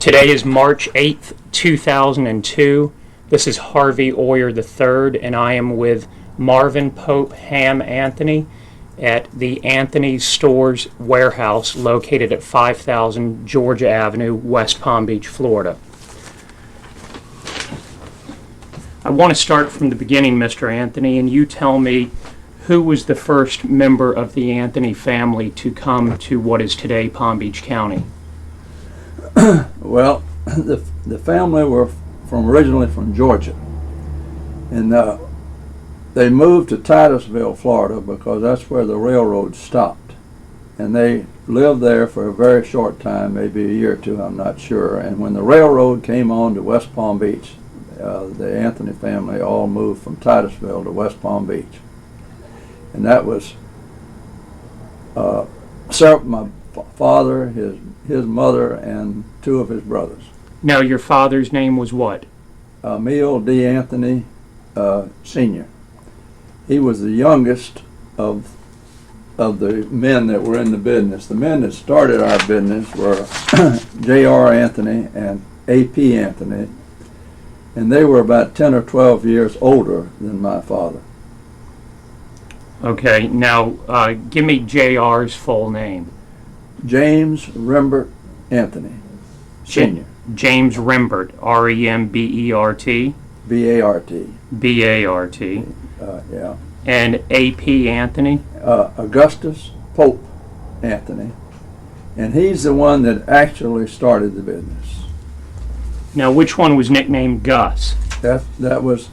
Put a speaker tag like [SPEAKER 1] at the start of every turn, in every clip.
[SPEAKER 1] Today is March 8th, 2002. This is Harvey Oyer III, and I am with Marvin Pope Ham Anthony at the Anthony's Stores warehouse located at 5000 Georgia Avenue, West Palm Beach, Florida. I want to start from the beginning, Mr. Anthony, and you tell me who was the first member of the Anthony family to come to what is today Palm Beach County?
[SPEAKER 2] Well, the family were originally from Georgia, and they moved to Titusville, Florida, because that's where the railroad stopped, and they lived there for a very short time, maybe a year or two, I'm not sure. And when the railroad came on to West Palm Beach, the Anthony family all moved from Titusville to West Palm Beach, and that was my father, his mother, and two of his brothers.
[SPEAKER 1] Now, your father's name was what?
[SPEAKER 2] Emil D. Anthony Sr. He was the youngest of the men that were in the business. The men that started our business were J.R. Anthony and A.P. Anthony, and they were about 10 or 12 years older than my father.
[SPEAKER 1] Okay, now give me J.R.'s full name.
[SPEAKER 2] James Rembert Anthony, Sr.
[SPEAKER 1] James Rembert, R-E-M-B-E-R-T?
[SPEAKER 2] B-A-R-T.
[SPEAKER 1] B-A-R-T.
[SPEAKER 2] Yeah.
[SPEAKER 1] And A.P. Anthony?
[SPEAKER 2] Augustus Pope Anthony. And he's the one that actually started the business.
[SPEAKER 1] Now, which one was nicknamed Gus?
[SPEAKER 2] That was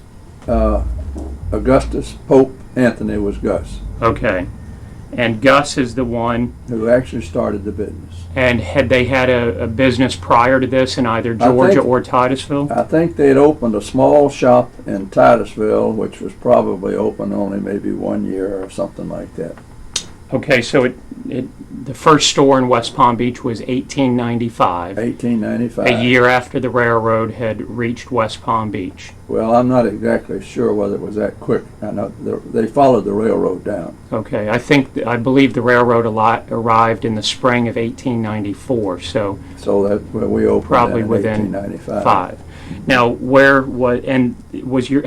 [SPEAKER 2] Augustus Pope Anthony was Gus.
[SPEAKER 1] Okay. And Gus is the one
[SPEAKER 2] who actually started the business.
[SPEAKER 1] And had they had a business prior to this in either Georgia or Titusville?
[SPEAKER 2] I think they'd opened a small shop in Titusville, which was probably open only maybe 1 year or something like that.
[SPEAKER 1] Okay, so the first store in West Palm Beach was 1895.
[SPEAKER 2] 1895.
[SPEAKER 1] A year after the railroad had reached West Palm Beach.
[SPEAKER 2] Well, I'm not exactly sure whether it was that quick. I know they followed the railroad down.
[SPEAKER 1] Okay, I believe the railroad arrived in the spring of 1894. So
[SPEAKER 2] that's where we opened.
[SPEAKER 1] Probably
[SPEAKER 2] in
[SPEAKER 1] within
[SPEAKER 2] 1895.
[SPEAKER 1] Now,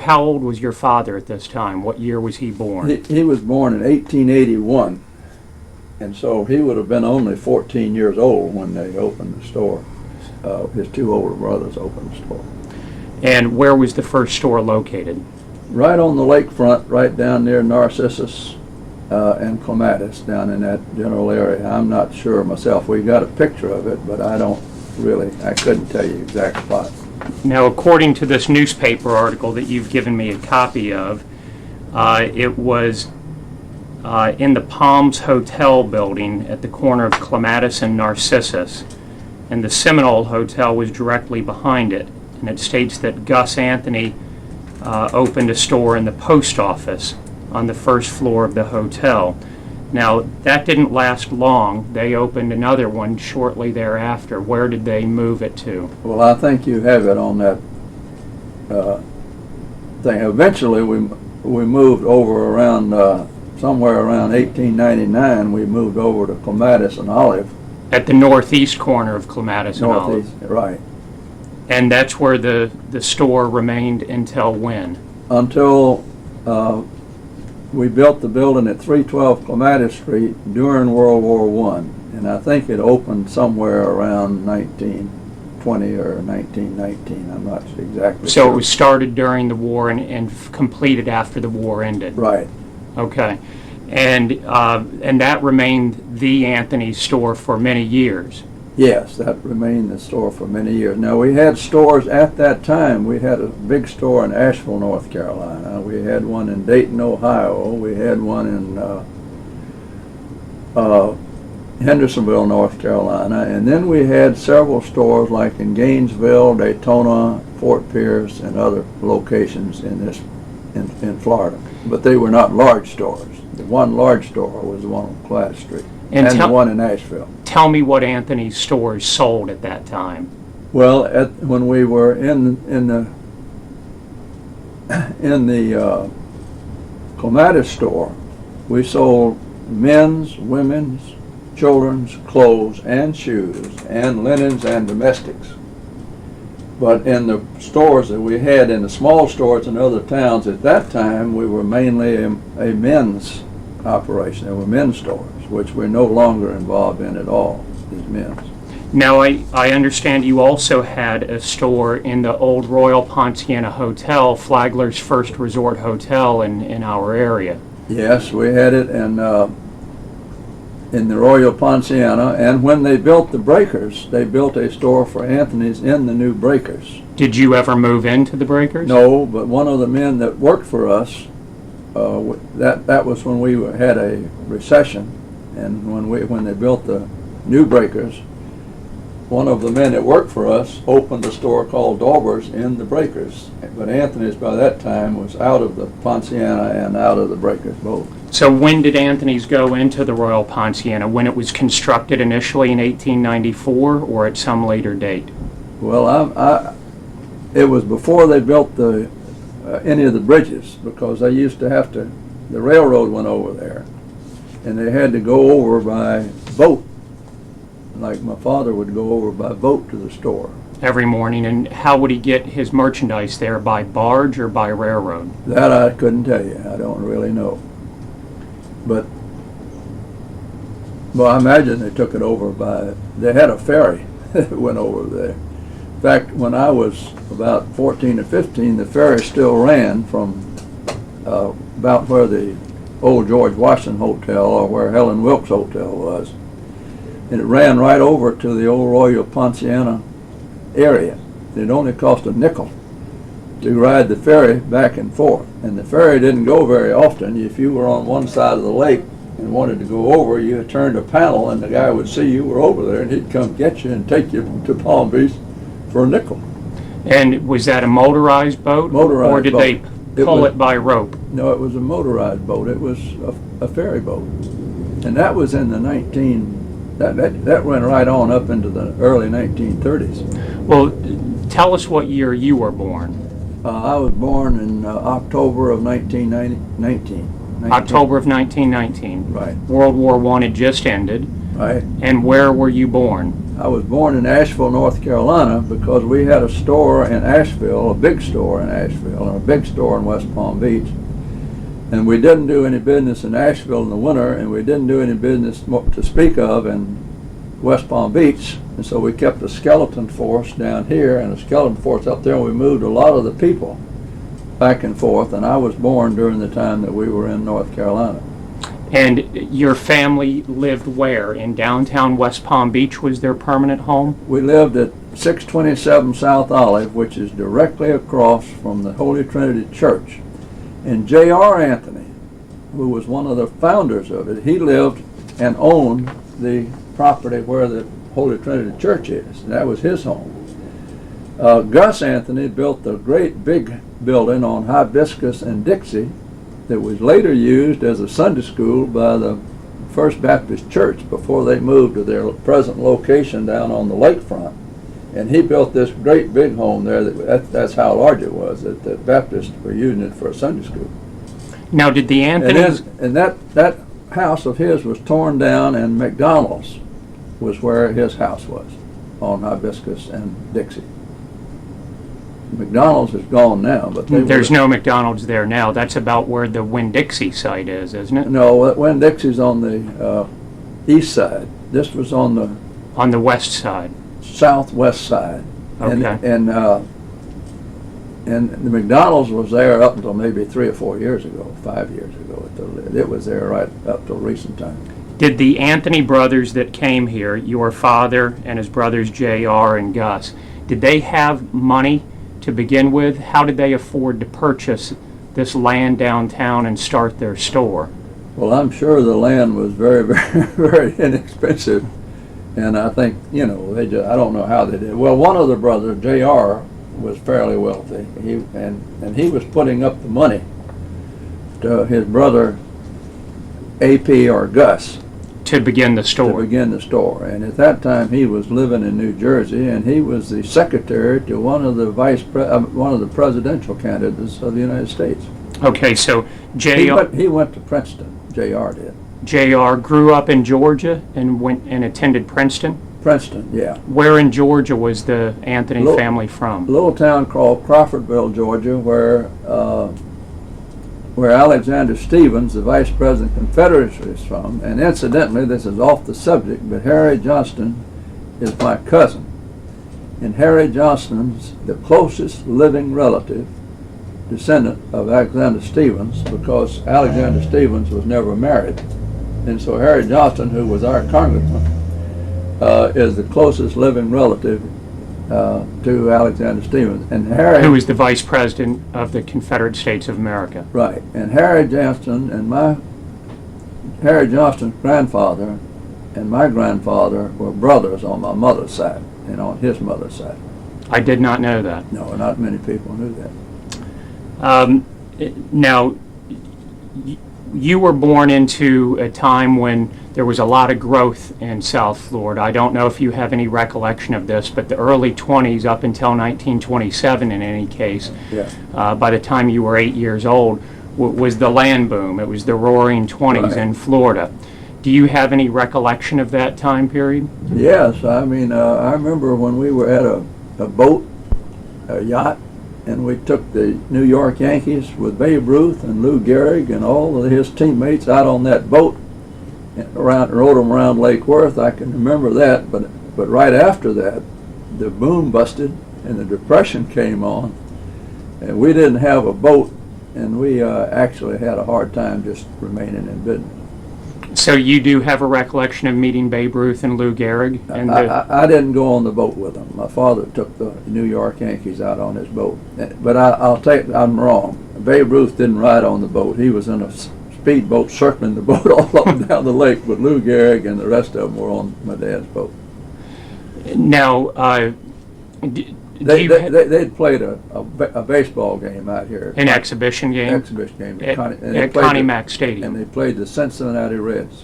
[SPEAKER 1] how old was your father at this time? What year was he born?
[SPEAKER 2] He was born in 1881. And so he would have been only 14 years old when they opened the store. His two older brothers opened the store.
[SPEAKER 1] And where was the first store located?
[SPEAKER 2] Right on the lakefront, right down near Narcissus and Clematis, down in that general area. I'm not sure myself. We got a picture of it, but I couldn't tell you exact spot.
[SPEAKER 1] Now, according to this newspaper article that you've given me a copy of, it was in the Palms Hotel building at the corner of Clematis and Narcissus, and the Seminole Hotel was directly behind it. And it states that Gus Anthony opened a store in the post office on the first floor of the hotel. Now, that didn't last long. They opened another one shortly thereafter. Where did they move it to?
[SPEAKER 2] Well, I think you have it on that thing. Eventually, we moved over around somewhere around 1899. We moved over to Clematis and Olive.
[SPEAKER 1] At the northeast corner of Clematis and Olive.
[SPEAKER 2] Northeast, right.
[SPEAKER 1] And that's where the store remained until when?
[SPEAKER 2] Until we built the building at 312 Clematis Street during World War I. And I think it opened somewhere around 1920 or 1919. I'm not exactly
[SPEAKER 1] sure. So
[SPEAKER 2] it
[SPEAKER 1] was started during the war and completed after the war ended?
[SPEAKER 2] Right.
[SPEAKER 1] Okay. And that remained the Anthony store for many years?
[SPEAKER 2] Yes, that remained the store for many years. Now, we had stores at that time. We had a big store in Asheville, North Carolina. We had one in Dayton, Ohio. We had one in Hendersonville, North Carolina. And then we had several stores like in Gainesville, Daytona, Fort Pierce, and other locations in Florida. But they were not large stores. The one large store was the one on Clematis Street. And the one in Asheville. Tell
[SPEAKER 1] me what Anthony's stores sold at that time.
[SPEAKER 2] Well, when we were in the Clematis store, we sold men's, women's, children's clothes and shoes and linens and domestics. But in the stores that we had, in the small stores in other towns at that time, we were mainly a men's operation. There were men's stores, which we're no longer involved in at all, as men's.
[SPEAKER 1] Now, I understand you also had a store in the old Royal Ponciana Hotel, Flagler's first resort hotel in our area.
[SPEAKER 2] Yes, we had it in the Royal Ponciana, and when they built the Breakers, they built a store for Anthony's in the new Breakers.
[SPEAKER 1] Did you ever move into the Breakers?
[SPEAKER 2] No, but one of the men that worked for us, that was when we had a recession, and when they built the new Breakers, one of the men that worked for us opened a store called Dauber's in the Breakers. But Anthony's by that time was out of the Ponciana and out of the Breakers both.
[SPEAKER 1] So when did Anthony's go into the Royal Ponciana? When it was constructed initially in 1894 or at some later date?
[SPEAKER 2] Well, it was before they built any of the bridges, because they used to have to, the railroad went over there, and they had to go over by boat. Like my father would go over by boat to the store.
[SPEAKER 1] Every morning. And how would he get his merchandise there, by barge or by railroad?
[SPEAKER 2] That I couldn't tell you. I don't really know. But, well, I imagine they took it over they had a ferry that went over there. In fact, when I was about 14 or 15, the ferry still ran from about where the old George Washington Hotel, or where Helen Wilkes Hotel was. And it ran right over to the old Royal Ponciana area. It only cost a nickel to ride the ferry back and forth. And the ferry didn't go very often. If you were on one side of the lake and wanted to go over, you turned a panel and the guy would see you were over there, and he'd come get you and take you to Palm Beach for a nickel.
[SPEAKER 1] And was that a motorized boat?
[SPEAKER 2] Motorized
[SPEAKER 1] or did
[SPEAKER 2] boat.
[SPEAKER 1] they pull it by rope?
[SPEAKER 2] No, it was a motorized boat. It was a ferry boat. And that was in the that went right on up into the early 1930s.
[SPEAKER 1] Well, tell us what year you were born.
[SPEAKER 2] I was born in October of 1919.
[SPEAKER 1] October of 1919.
[SPEAKER 2] Right.
[SPEAKER 1] World War I had just ended.
[SPEAKER 2] Right.
[SPEAKER 1] And where were you born?
[SPEAKER 2] I was born in Asheville, North Carolina, because we had a store in Asheville, a big store in Asheville, and a big store in West Palm Beach. And we didn't do any business in Asheville in the winter, and we didn't do any business to speak of in West Palm Beach. And so we kept a skeleton force down here and a skeleton force up there, and we moved a lot of the people back and forth. And I was born during the time that we were in North Carolina.
[SPEAKER 1] And your family lived where? In downtown West Palm Beach was their permanent home?
[SPEAKER 2] We lived at 627 South Olive, which is directly across from the Holy Trinity Church. And J.R. Anthony, who was one of the founders of it, he lived and owned the property where the Holy Trinity Church is. And that was his home. Gus Anthony built the great big building on Hibiscus and Dixie that was later used as a Sunday school by the First Baptist Church before they moved to their present location down on the lakefront. And he built this great big home there. That's how large it was, that the Baptists were using it for a Sunday school.
[SPEAKER 1] Now, did the Anthonys...
[SPEAKER 2] And that house of his was torn down, and McDonald's was where his house was, on Hibiscus and Dixie. McDonald's is gone now, but
[SPEAKER 1] there's no McDonald's there now. That's about where the Winn-Dixie site is, isn't it?
[SPEAKER 2] No, Winn-Dixie's on the east side. This was on the
[SPEAKER 1] west side.
[SPEAKER 2] Southwest side.
[SPEAKER 1] Okay.
[SPEAKER 2] And the McDonald's was there up until maybe 3 or 4 years ago, 5 years ago. It was there right up till recent time.
[SPEAKER 1] Did the Anthony brothers that came here, your father and his brothers J.R. and Gus, did they have money to begin with? How did they afford to purchase this land downtown and start their store?
[SPEAKER 2] Well, I'm sure the land was very, very, very inexpensive. And I think, I don't know how they did. Well, one of the brothers, J.R., was fairly wealthy. He was putting up the money to his brother, A.P. or Gus.
[SPEAKER 1] To begin the store.
[SPEAKER 2] And at that time, he was living in New Jersey, and he was the secretary to one of the presidential candidates of the United States.
[SPEAKER 1] Okay, so J.R.
[SPEAKER 2] He went to Princeton. J.R. did.
[SPEAKER 1] J.R. grew up in Georgia and went and attended Princeton?
[SPEAKER 2] Princeton, yeah.
[SPEAKER 1] Where in Georgia was the Anthony
[SPEAKER 2] Little-
[SPEAKER 1] family from?
[SPEAKER 2] A little town called Crawfordville, Georgia, where Alexander Stevens, the Vice President of the Confederacy, is from. And incidentally, this is off the subject, but Harry Johnston is my cousin. And Harry Johnston's the closest living relative, descendant of Alexander Stevens, because Alexander Stevens was never married. And so Harry Johnston, who was our congressman, is the closest living relative to Alexander Stevens. And Harry,
[SPEAKER 1] Who was the Vice President of the Confederate States of America.
[SPEAKER 2] right, and Harry Johnston and Harry Johnston's grandfather and my grandfather were brothers on my mother's side and on his mother's side.
[SPEAKER 1] I did not know that.
[SPEAKER 2] No, not many people knew that.
[SPEAKER 1] Now, you were born into a time when there was a lot of growth in South Florida. I don't know if you have any recollection of this, but the early 20s up until 1927 in any case,
[SPEAKER 2] Yeah.
[SPEAKER 1] by the time you were 8 years old, was the land boom. It was the roaring 20s
[SPEAKER 2] Right.
[SPEAKER 1] in Florida. Do you have any recollection of that time period?
[SPEAKER 2] Yes, I mean, I remember when we were at a boat, a yacht, and we took the New York Yankees with Babe Ruth and Lou Gehrig and all of his teammates out on that boat and rode them around Lake Worth. I can remember that, but right after that, the boom busted and the Depression came on, and we didn't have a boat, and we actually had a hard time just remaining in business.
[SPEAKER 1] So you do have a recollection of meeting Babe Ruth and Lou Gehrig? And
[SPEAKER 2] I didn't go on the boat with them. My father took the New York Yankees out on his boat. But I'm wrong. Babe Ruth didn't ride on the boat. He was in a speedboat circling the boat all up and down the lake, but Lou Gehrig and the rest of them were on my dad's boat.
[SPEAKER 1] Now,
[SPEAKER 2] They'd played a baseball game out here.
[SPEAKER 1] an exhibition game?
[SPEAKER 2] Exhibition game.
[SPEAKER 1] At Connie Mack Stadium.
[SPEAKER 2] And they played the Cincinnati Reds.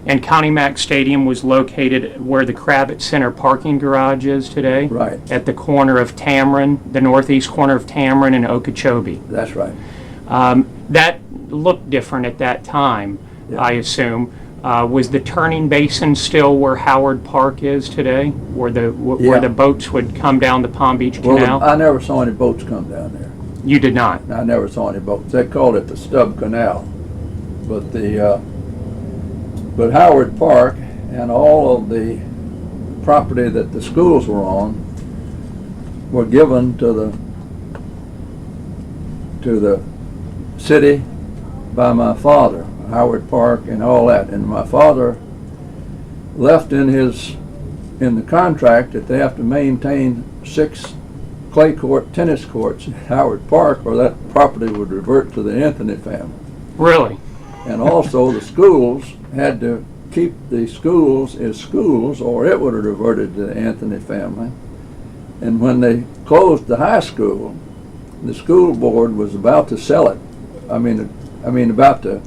[SPEAKER 1] And Connie Mack Stadium was located where the Kravitz Center parking garage is today?
[SPEAKER 2] Right.
[SPEAKER 1] At the corner of Tamron, the northeast corner of Tamron and Okeechobee.
[SPEAKER 2] That's right.
[SPEAKER 1] That looked different at that time,
[SPEAKER 2] Yeah.
[SPEAKER 1] I assume. Was the turning basin still where Howard Park is today, where
[SPEAKER 2] Yeah.
[SPEAKER 1] the boats would come down the Palm Beach Canal?
[SPEAKER 2] Well, I never saw any boats come down there.
[SPEAKER 1] You did not.
[SPEAKER 2] I never saw any boats. They called it the Stub Canal, but but Howard Park and all of the property that the schools were on were given to the city by my father. Howard Park and all that, and my father left in the contract that they have to maintain 6 clay court tennis courts at Howard Park, or that property would revert to the Anthony family.
[SPEAKER 1] Really?
[SPEAKER 2] And also the schools had to keep the schools as schools, or it would have reverted to the Anthony family. And when they closed the high school, the school board was about to sell it. I mean about to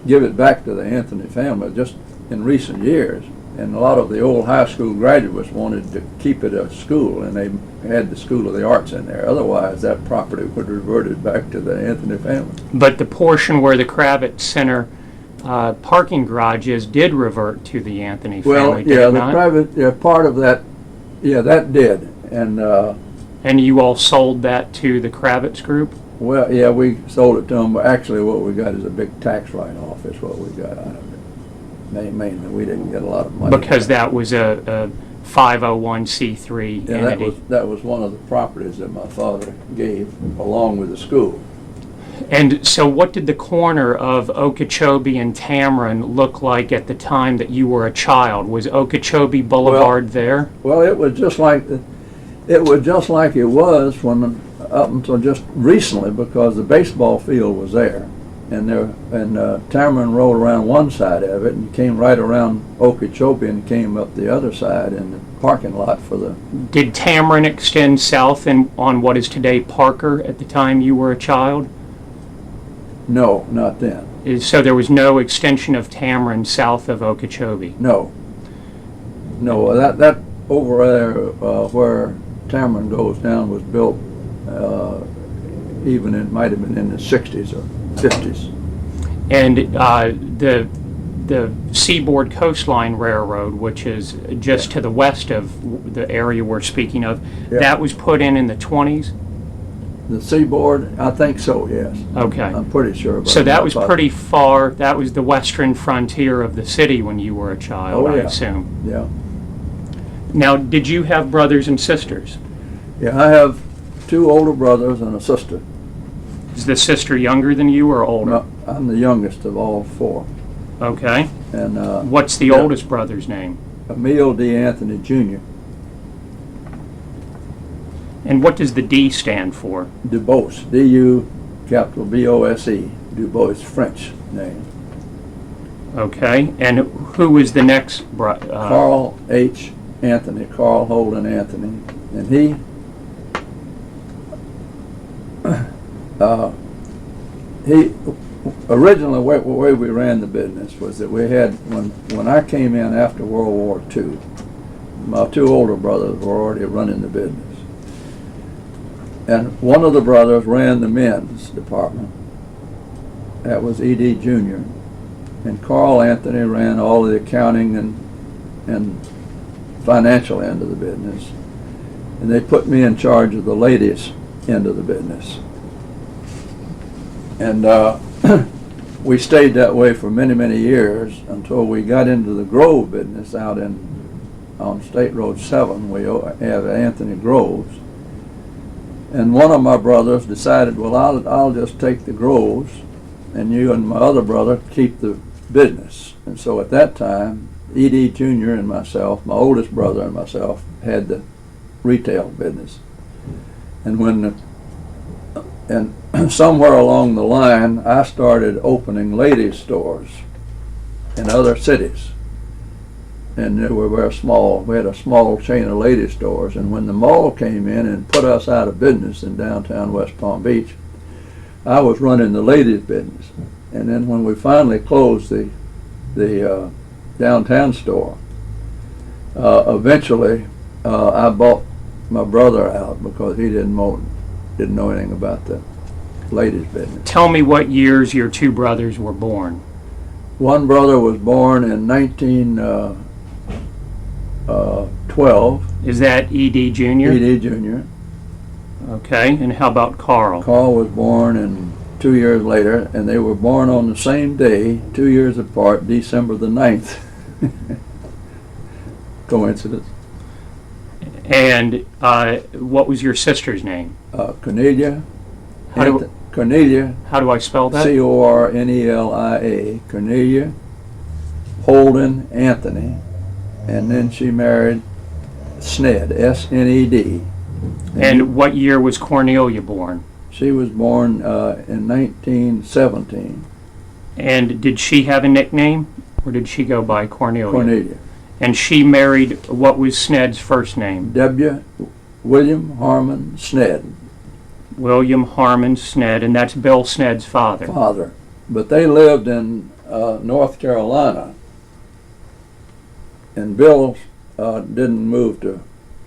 [SPEAKER 2] give it back to the Anthony family just in recent years. And a lot of the old high school graduates wanted to keep it a school, and they had the School of the Arts in there. Otherwise, that property would have reverted back to the Anthony family.
[SPEAKER 1] But the portion where the Kravitz Center parking garage is did revert to the Anthony family,
[SPEAKER 2] Well,
[SPEAKER 1] did
[SPEAKER 2] yeah,
[SPEAKER 1] it
[SPEAKER 2] the
[SPEAKER 1] not?
[SPEAKER 2] private part of that, yeah, that did.
[SPEAKER 1] And you all sold that to the Kravitz group?
[SPEAKER 2] Well, yeah, we sold it to them, but actually what we got is a big tax write-off is what we got out of it. Mainly, we didn't get a lot of money.
[SPEAKER 1] Because that was a 501c3
[SPEAKER 2] Yeah,
[SPEAKER 1] entity.
[SPEAKER 2] that was one of the properties that my father gave along with the school.
[SPEAKER 1] And so what did the corner of Okeechobee and Tamron look like at the time that you were a child? Was Okeechobee Boulevard there?
[SPEAKER 2] Well, it was just like it was when up until just recently, because the baseball field was there, and Tamron rolled around one side of it and came right around Okeechobee and came up the other side in the parking lot for the.
[SPEAKER 1] Did Tamron extend south on what is today Parker at the time you were a child?
[SPEAKER 2] No, not then.
[SPEAKER 1] So there was no extension of Tamron south of Okeechobee?
[SPEAKER 2] No, that over there where Tamron goes down was built it might have been in the 60s or 50s.
[SPEAKER 1] And the the Seaboard Coastline Railroad, which is just to the west of the area we're speaking of, that was put in the 20s?
[SPEAKER 2] The Seaboard, I think so, yes.
[SPEAKER 1] Okay.
[SPEAKER 2] I'm pretty sure.
[SPEAKER 1] So that was pretty far, that was the western frontier of the city when you were a child, I assume.
[SPEAKER 2] Yeah.
[SPEAKER 1] Now, did you have brothers and sisters?
[SPEAKER 2] Yeah, I have 2 older brothers and a sister.
[SPEAKER 1] Is the sister younger than you or older?
[SPEAKER 2] No, I'm the youngest of all 4.
[SPEAKER 1] Okay.
[SPEAKER 2] And
[SPEAKER 1] what's the oldest brother's name?
[SPEAKER 2] Emil D. Anthony Jr.
[SPEAKER 1] And what does the D stand for?
[SPEAKER 2] Dubose, D-U capital B-O-S-E, Dubose, French name.
[SPEAKER 1] Okay. And who was the next brother?
[SPEAKER 2] Carl H. Anthony, Carl Holden Anthony. And he originally, the way we ran the business was that we had, when I came in after World War II, my 2 older brothers were already running the business. And one of the brothers ran the men's department. That was E.D. Jr. And Carl Anthony ran all of the accounting and financial end of the business. And they put me in charge of the ladies' end of the business. And we stayed that way for many, many years until we got into the Grove business out on State Road 7. We have Anthony Groves. And one of my brothers decided, well, I'll just take the Groves, and you and my other brother keep the business. And so at that time, E.D. Jr. and myself, my oldest brother and myself, had the retail business. And somewhere along the line, I started opening ladies' stores in other cities. And they were very small. We had a small chain of ladies' stores. And when the mall came in and put us out of business in downtown West Palm Beach, I was running the ladies' business. And then when we finally closed the downtown store, eventually I bought my brother out because he didn't know anything about the ladies' business.
[SPEAKER 1] Tell me what years your 2 brothers were born.
[SPEAKER 2] One brother was born in 1912.
[SPEAKER 1] Is that E.D. Jr.?
[SPEAKER 2] E.D. Jr.
[SPEAKER 1] Okay, and how about Carl?
[SPEAKER 2] Carl was born 2 years later, and they were born on the same day, 2 years apart, December the 9th. Coincidence.
[SPEAKER 1] And what was your sister's name?
[SPEAKER 2] Cornelia. Cornelia.
[SPEAKER 1] How do I spell that?
[SPEAKER 2] Cornelia, Cornelia Holden Anthony. And then she married Sned, S-N-E-D.
[SPEAKER 1] And what year was Cornelia born?
[SPEAKER 2] She was born in 1917.
[SPEAKER 1] And did she have a nickname, or did she go by Cornelia?
[SPEAKER 2] Cornelia.
[SPEAKER 1] And she married, what was Sned's first name?
[SPEAKER 2] William Harmon Sned.
[SPEAKER 1] William Harmon Sned, and that's Bill Sned's father.
[SPEAKER 2] But they lived in North Carolina, and Bill didn't move to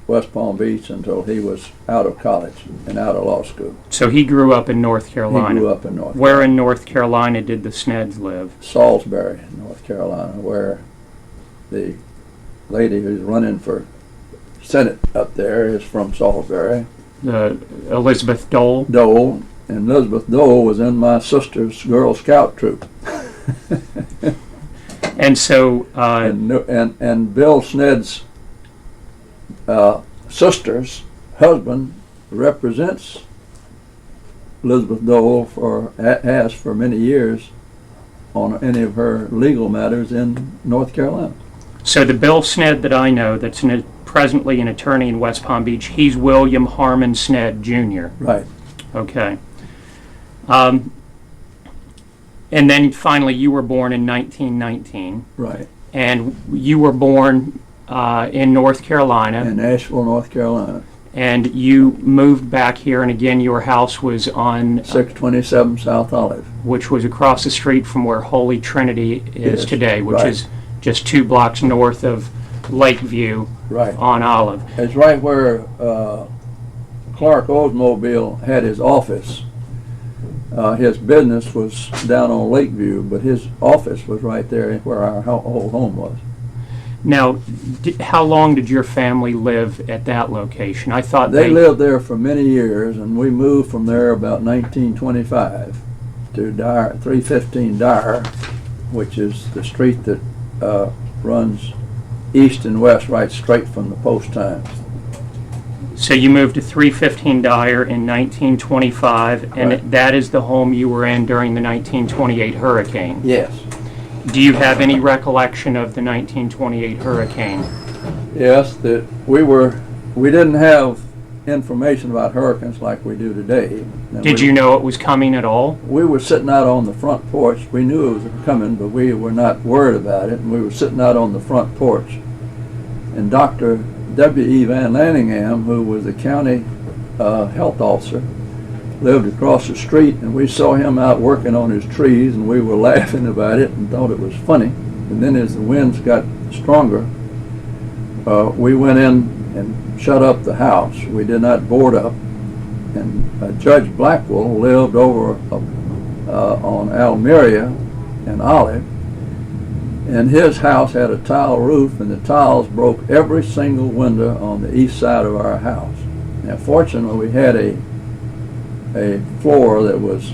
[SPEAKER 2] West Palm Beach until he was out of college and out of law school.
[SPEAKER 1] So he grew up in North Carolina.
[SPEAKER 2] He grew up in North Carolina.
[SPEAKER 1] Where in North Carolina did the Sneds live?
[SPEAKER 2] Salisbury, North Carolina, where the lady who's running for Senate up there is from Salisbury.
[SPEAKER 1] Elizabeth Dole?
[SPEAKER 2] Dole. And Elizabeth Dole was in my sister's Girl Scout troop.
[SPEAKER 1] And so...
[SPEAKER 2] and Bill Sned's sister's husband represents Elizabeth Dole has for many years on any of her legal matters in North Carolina.
[SPEAKER 1] So the Bill Sned that I know that's presently an attorney in West Palm Beach, he's William Harmon Sned Jr.
[SPEAKER 2] Right.
[SPEAKER 1] Okay. And then finally you were born in 1919.
[SPEAKER 2] Right.
[SPEAKER 1] And you were born in North Carolina.
[SPEAKER 2] In Asheville, North Carolina.
[SPEAKER 1] And you moved back here, and again your house was on
[SPEAKER 2] 627 South Olive,
[SPEAKER 1] which was across the street from where Holy Trinity is today, which
[SPEAKER 2] right.
[SPEAKER 1] is just 2 blocks north of Lakeview
[SPEAKER 2] right.
[SPEAKER 1] on Olive.
[SPEAKER 2] It's right where Clark Oldsmobile had his office. His business was down on Lakeview, but his office was right there where our old home was.
[SPEAKER 1] Now, how long did your family live at that location? I thought
[SPEAKER 2] They lived there for many years, and we moved from there about 1925 to 315 Dyer, which is the street that runs east and west right straight from the Post-Times.
[SPEAKER 1] So you moved to 315 Dyer in 1925, and
[SPEAKER 2] Right.
[SPEAKER 1] that is the home you were in during the 1928 hurricane.
[SPEAKER 2] Yes.
[SPEAKER 1] Do you have any recollection of the 1928 hurricane?
[SPEAKER 2] Yes, that we didn't have information about hurricanes like we do today. And
[SPEAKER 1] Did you know it was coming at all?
[SPEAKER 2] We were sitting out on the front porch. We knew it was coming, but we were not worried about it. And we were sitting out on the front porch. And Dr. W.E. Van Lanningham, who was the county health officer, lived across the street, and we saw him out working on his trees, and we were laughing about it and thought it was funny. And then as the winds got stronger, we went in and shut up the house. We did not board up. And Judge Blackwell lived over on Almeria and Olive, and his house had a tile roof, and the tiles broke every single window on the east side of our house. Now, fortunately, we had a floor that was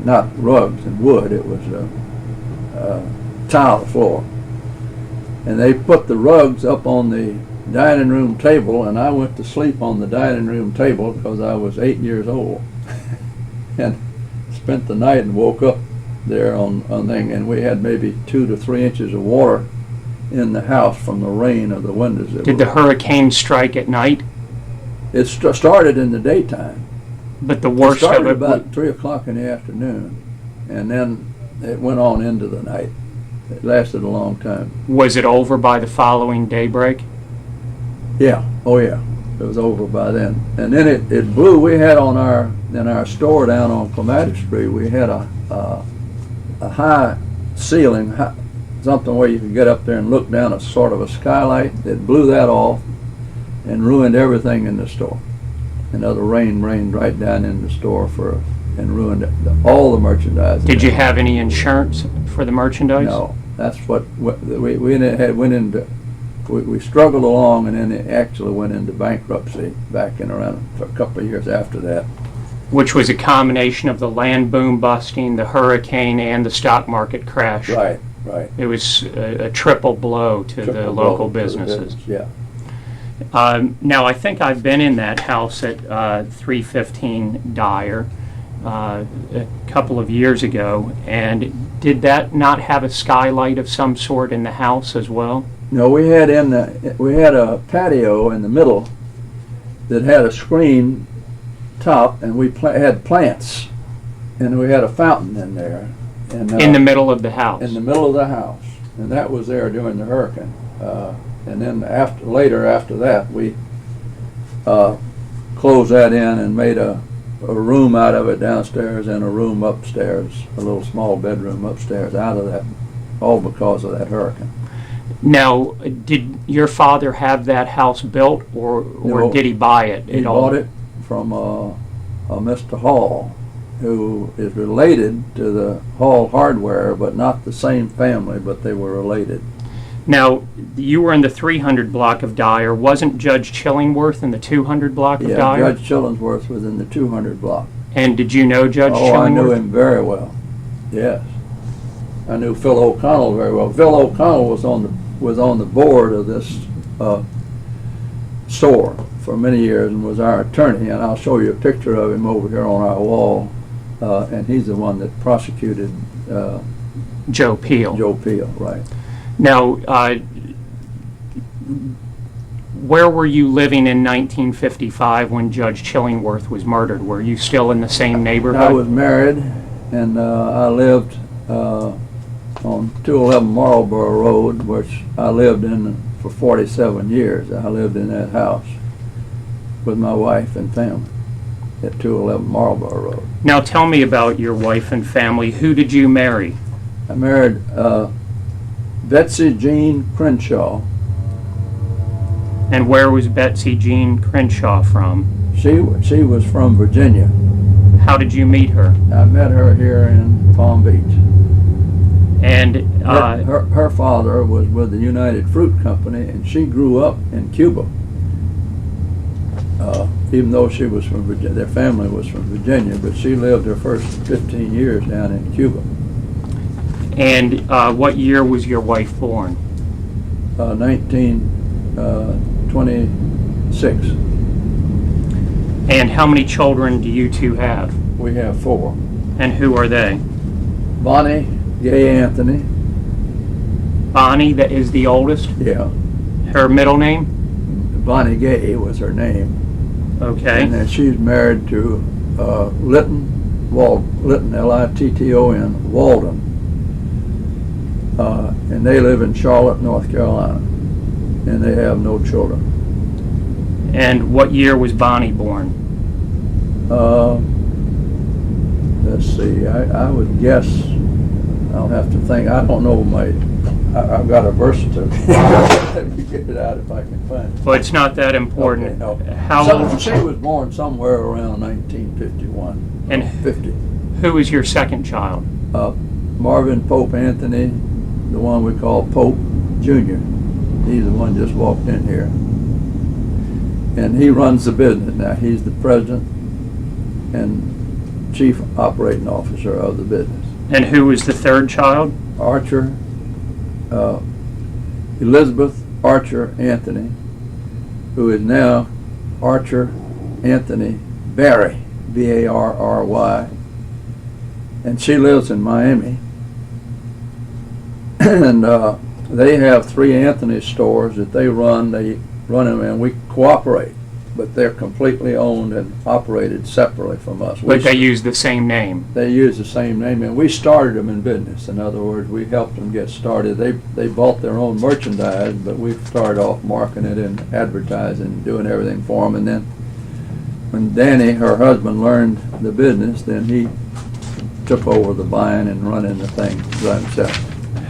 [SPEAKER 2] not rugs and wood. It was a tile floor, and they put the rugs up on the dining room table, and I went to sleep on the dining room table because I was 8 years old, and spent the night and woke up there on thing, and we had maybe 2 to 3 inches of water in the house from the rain of the windows.
[SPEAKER 1] Did the hurricane strike at night?
[SPEAKER 2] It started in the daytime.
[SPEAKER 1] But the worst
[SPEAKER 2] It started
[SPEAKER 1] of it
[SPEAKER 2] about 3 o'clock in the afternoon, and then it went on into the night. It lasted a long time.
[SPEAKER 1] was it over by the following daybreak?
[SPEAKER 2] Yeah, oh yeah, it was over by then. And then it blew. We had in our store down on Clematis Street, we had a high ceiling, something where you could get up there and look down a sort of a skylight. It blew that off and ruined everything in the store. Another rain rained right down in the store and ruined all the merchandise.
[SPEAKER 1] Did you have any insurance for the merchandise?
[SPEAKER 2] No, that's what we struggled along, and then it actually went into bankruptcy back in around for a couple of years after that.
[SPEAKER 1] Which was a combination of the land boom busting, the hurricane, and the stock market crash.
[SPEAKER 2] Right.
[SPEAKER 1] It was a triple blow to the local businesses.
[SPEAKER 2] Yeah.
[SPEAKER 1] Now, I think I've been in that house at 315 Dyer a couple of years ago, and did that not have a skylight of some sort in the house as well?
[SPEAKER 2] No, we had a patio in the middle that had a screen top, and we had plants, and we had a fountain in there. And,
[SPEAKER 1] in the middle of the house?
[SPEAKER 2] In the middle of the house, and that was there during the hurricane. And then later after that, we closed that in and made a room out of it downstairs and a room upstairs, a little small bedroom upstairs out of that, all because of that hurricane.
[SPEAKER 1] Now, did your father have that house built, or
[SPEAKER 2] No,
[SPEAKER 1] did he buy it?
[SPEAKER 2] He bought it from Mr. Hall, who is related to the Hall Hardware, but not the same family, but they were related.
[SPEAKER 1] Now, you were in the 300 block of Dyer. Wasn't Judge Chillingworth in the 200 block of Dyer?
[SPEAKER 2] Yeah, Judge Chillingworth was in the 200 block.
[SPEAKER 1] And did you know Judge Chillingworth?
[SPEAKER 2] Oh, I knew him very well. Yes. I knew Phil O'Connell very well. Phil O'Connell was on the board of this store for many years and was our attorney, and I'll show you a picture of him over here on our wall, and he's the one that prosecuted
[SPEAKER 1] Joe Peel.
[SPEAKER 2] Joe Peel, right.
[SPEAKER 1] Now, where were you living in 1955 when Judge Chillingworth was murdered? Were you still in the same neighborhood?
[SPEAKER 2] I was married, and I lived on 211 Marlborough Road, which I lived in for 47 years. I lived in that house with my wife and family at 211 Marlborough Road.
[SPEAKER 1] Now tell me about your wife and family. Who did you marry?
[SPEAKER 2] I married Betsy Jean Crenshaw.
[SPEAKER 1] And where was Betsy Jean Crenshaw from?
[SPEAKER 2] She was from Virginia.
[SPEAKER 1] how did you meet her?
[SPEAKER 2] I met her here in Palm Beach.
[SPEAKER 1] And
[SPEAKER 2] Her father was with the United Fruit Company, and she grew up in Cuba. Even though she was from Virginia, their family was from Virginia, but she lived her first 15 years down in Cuba.
[SPEAKER 1] And what year was your wife born?
[SPEAKER 2] 1926.
[SPEAKER 1] And how many children do you two have?
[SPEAKER 2] We have 4.
[SPEAKER 1] And who are they?
[SPEAKER 2] Bonnie Gay Anthony.
[SPEAKER 1] Bonnie, that is the oldest?
[SPEAKER 2] Yeah.
[SPEAKER 1] Her middle name?
[SPEAKER 2] Bonnie Gay was her name.
[SPEAKER 1] Okay.
[SPEAKER 2] And then she's married to Litton, Litton, Walden. And they live in Charlotte, North Carolina. And they have no children.
[SPEAKER 1] And what year was Bonnie born?
[SPEAKER 2] Let's see, I would guess, I'll have to think, I don't know I've got a birth certificate. Let me get it out if I can find it.
[SPEAKER 1] Well, it's not that important.
[SPEAKER 2] Okay, no.
[SPEAKER 1] How old?
[SPEAKER 2] She was born somewhere around 1951.
[SPEAKER 1] And
[SPEAKER 2] 50.
[SPEAKER 1] Who is your second child?
[SPEAKER 2] Marvin Pope Anthony, the one we call Pope Jr. He's the one just walked in here. And he runs the business now. He's the president and chief operating officer of the business.
[SPEAKER 1] And who is the third child?
[SPEAKER 2] Archer, Elizabeth Archer Anthony, who is now Archer Anthony Barry, Barry, and she lives in Miami. And they have 3 Anthony stores that they run. They run them, and we cooperate, but they're completely owned and operated separately from us.
[SPEAKER 1] But they use the same name.
[SPEAKER 2] They use the same name, and we started them in business. In other words, we helped them get started. They bought their own merchandise, but we started off marketing it and advertising, doing everything for them. And then when Danny, her husband, learned the business, then he took over the buying and running the thing by himself.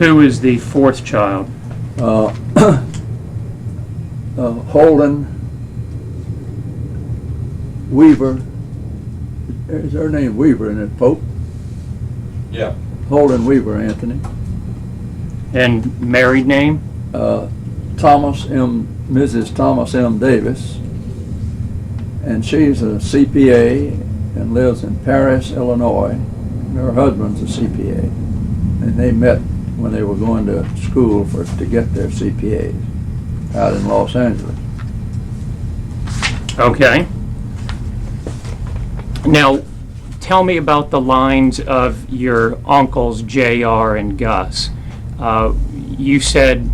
[SPEAKER 1] Who is the fourth child?
[SPEAKER 2] Holden Weaver. Is her name Weaver in it, Pope?
[SPEAKER 3] Yeah.
[SPEAKER 2] Holden Weaver Anthony.
[SPEAKER 1] And married name?
[SPEAKER 2] Mrs. Thomas M. Davis. And she's a CPA and lives in Paris, Illinois. And her husband's a CPA. And they met when they were going to school to get their CPAs out in Los Angeles.
[SPEAKER 1] Okay. Now, tell me about the lines of your uncles, J.R. and Gus. You said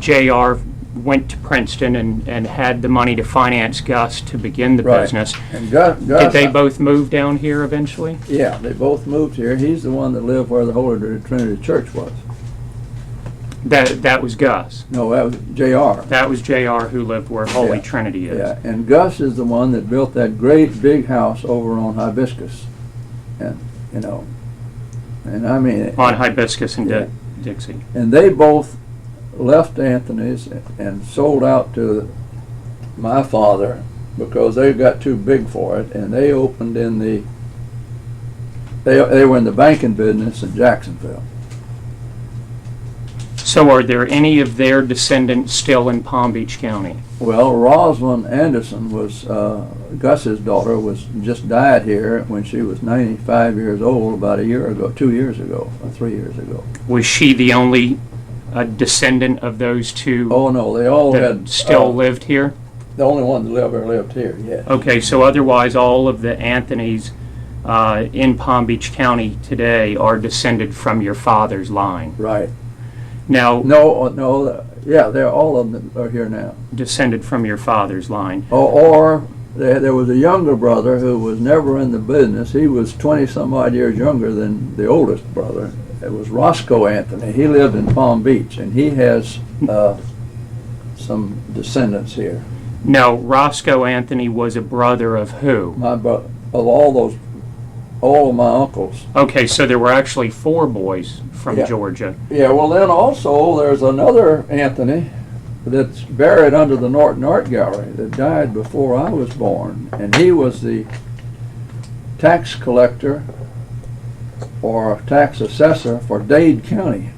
[SPEAKER 1] J.R. went to Princeton and had the money to finance Gus to begin the business.
[SPEAKER 2] And Gus,
[SPEAKER 1] did they both move down here eventually?
[SPEAKER 2] Yeah, they both moved here. He's the one that lived where the Holy Trinity Church was.
[SPEAKER 1] That was Gus.
[SPEAKER 2] No, that was J.R.
[SPEAKER 1] That was J.R. who lived where Holy Trinity is.
[SPEAKER 2] Yeah, and Gus is the one that built that great big house over on Hibiscus. And, and I mean...
[SPEAKER 1] On Hibiscus and Dixie.
[SPEAKER 2] And they both left Anthony's and sold out to my father because they got too big for it, and they opened in they were in the banking business in Jacksonville.
[SPEAKER 1] So are there any of their descendants still in Palm Beach County?
[SPEAKER 2] Well, Rosalind Anderson was Gus's daughter, just died here when she was 95 years old about 2 years ago, or 3 years ago.
[SPEAKER 1] Was she the only descendant of those two?
[SPEAKER 2] Oh no, they all
[SPEAKER 1] that still lived here?
[SPEAKER 2] The only one that ever lived here, yes.
[SPEAKER 1] Okay, so otherwise all of the Anthonys in Palm Beach County today are descended from your father's line.
[SPEAKER 2] Right.
[SPEAKER 1] Now,
[SPEAKER 2] they're all of them are here now.
[SPEAKER 1] Descended from your father's line.
[SPEAKER 2] Or there was a younger brother who was never in the business. He was 20-some odd years younger than the oldest brother. It was Roscoe Anthony. He lived in Palm Beach, and he has some descendants here.
[SPEAKER 1] Now, Roscoe Anthony was a brother of who?
[SPEAKER 2] My brother, of all of my uncles.
[SPEAKER 1] Okay, so there were actually 4 boys from Georgia.
[SPEAKER 2] Yeah, well then also there's another Anthony that's buried under the Norton Art Gallery that died before I was born, and he was the tax collector or tax assessor for Dade County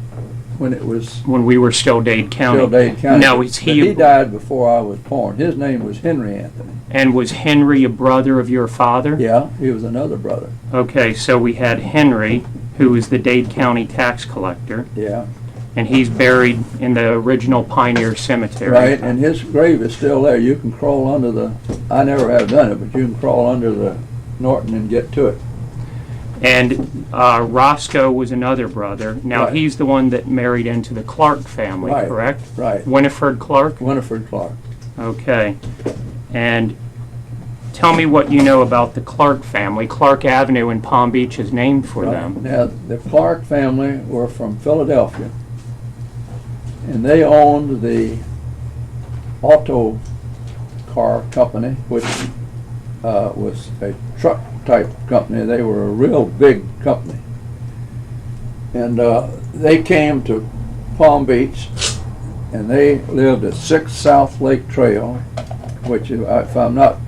[SPEAKER 2] when it was
[SPEAKER 1] When we were still Dade County.
[SPEAKER 2] still Dade County.
[SPEAKER 1] Now, is
[SPEAKER 2] But
[SPEAKER 1] he,
[SPEAKER 2] he died before I was born. His name was Henry Anthony.
[SPEAKER 1] and was Henry a brother of your father?
[SPEAKER 2] Yeah, he was another brother.
[SPEAKER 1] Okay, so we had Henry, who was the Dade County tax collector,
[SPEAKER 2] Yeah,
[SPEAKER 1] and he's buried in the original Pioneer Cemetery.
[SPEAKER 2] right. And his grave is still there. You can crawl under the. I never have done it, but you can crawl under the Norton and get to it.
[SPEAKER 1] And Roscoe was another brother. Now,
[SPEAKER 2] Right.
[SPEAKER 1] he's the one that married into the Clark family,
[SPEAKER 2] Right.
[SPEAKER 1] correct?
[SPEAKER 2] Right.
[SPEAKER 1] Winifred Clark?
[SPEAKER 2] Winifred Clark.
[SPEAKER 1] Okay. And tell me what you know about the Clark family. Clark Avenue in Palm Beach is named for them.
[SPEAKER 2] Now, the Clark family were from Philadelphia, and they owned the auto car company, which was a truck type company. They were a real big company. And they came to Palm Beach, and they lived at 6 South Lake Trail, which, if I'm not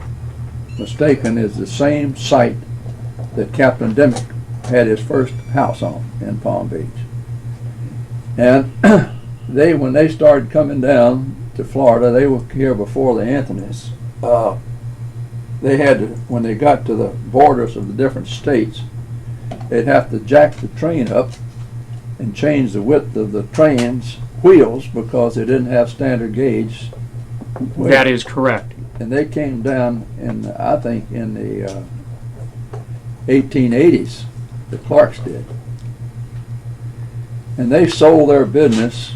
[SPEAKER 2] mistaken, is the same site that Captain Dimmick had his first house on in Palm Beach. And when they started coming down to Florida, they were here before the Anthonys. They had to, when they got to the borders of the different states, they'd have to jack the train up and change the width of the train's wheels because they didn't have standard gauge.
[SPEAKER 1] That is correct.
[SPEAKER 2] And they came down in, I think, in the 1880s, the Clarks did. And they sold their business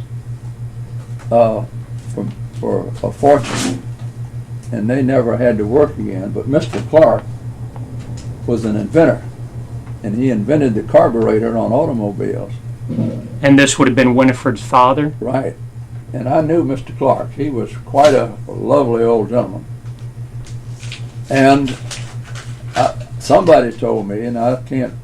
[SPEAKER 2] for a fortune, and they never had to work again. But Mr. Clark was an inventor, and he invented the carburetor on automobiles.
[SPEAKER 1] And this would have been Winifred's father?
[SPEAKER 2] Right. And I knew Mr. Clark. He was quite a lovely old gentleman. And somebody told me, and I can't,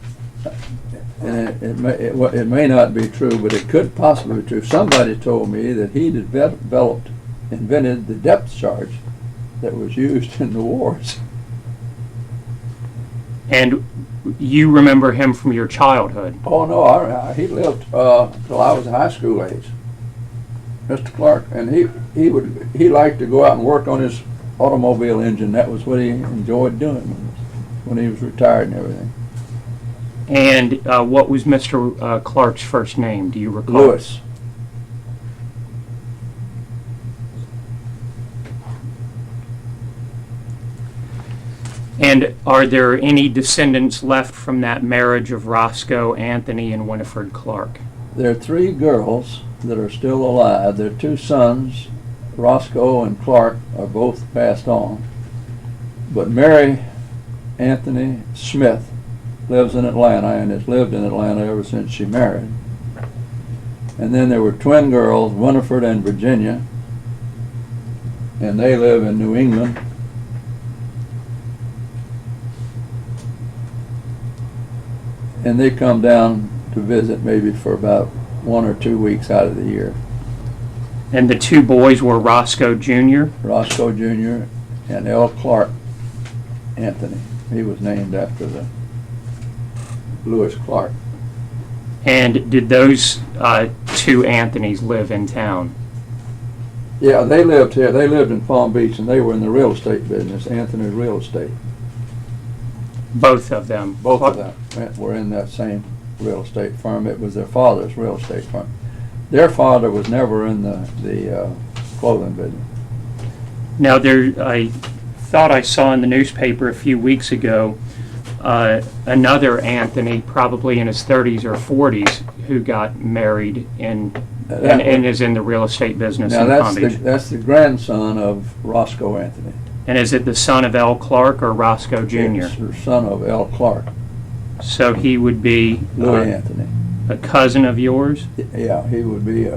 [SPEAKER 2] and it may not be true, but it could possibly be true. Somebody told me that he invented the depth charge that was used in the wars.
[SPEAKER 1] And you remember him from your childhood?
[SPEAKER 2] Oh no, he lived till I was high school age. Mr. Clark, and he liked to go out and work on his automobile engine. That was what he enjoyed doing when he was retired and everything.
[SPEAKER 1] And what was Mr. Clark's first name? Do you recall?
[SPEAKER 2] Lewis.
[SPEAKER 1] And are there any descendants left from that marriage of Roscoe, Anthony, and Winifred Clark?
[SPEAKER 2] There are 3 girls that are still alive. Their 2 sons, Roscoe and Clark, are both passed on. But Mary Anthony Smith lives in Atlanta and has lived in Atlanta ever since she married. And then there were twin girls, Winifred and Virginia, and they live in New England. And they come down to visit maybe for about 1 or 2 weeks out of the year.
[SPEAKER 1] And the 2 boys were Roscoe Jr.?
[SPEAKER 2] Roscoe Jr. and L. Clark Anthony. He was named after the Lewis Clark.
[SPEAKER 1] And did those 2 Anthonys live in town?
[SPEAKER 2] Yeah, they lived here. They lived in Palm Beach, and they were in the real estate business, Anthony Real Estate.
[SPEAKER 1] Both of them?
[SPEAKER 2] Both of them were in that same real estate firm. It was their father's real estate firm. Their father was never in the clothing business.
[SPEAKER 1] Now, I thought I saw in the newspaper a few weeks ago another Anthony, probably in his 30s or 40s, who got married and is in the real estate business in Palm Beach.
[SPEAKER 2] That's the grandson of Roscoe Anthony.
[SPEAKER 1] And is it the son of L. Clark or Roscoe Jr.?
[SPEAKER 2] It's the son of L. Clark.
[SPEAKER 1] So he would be
[SPEAKER 2] Louis Anthony.
[SPEAKER 1] a cousin of yours?
[SPEAKER 2] Yeah, he would be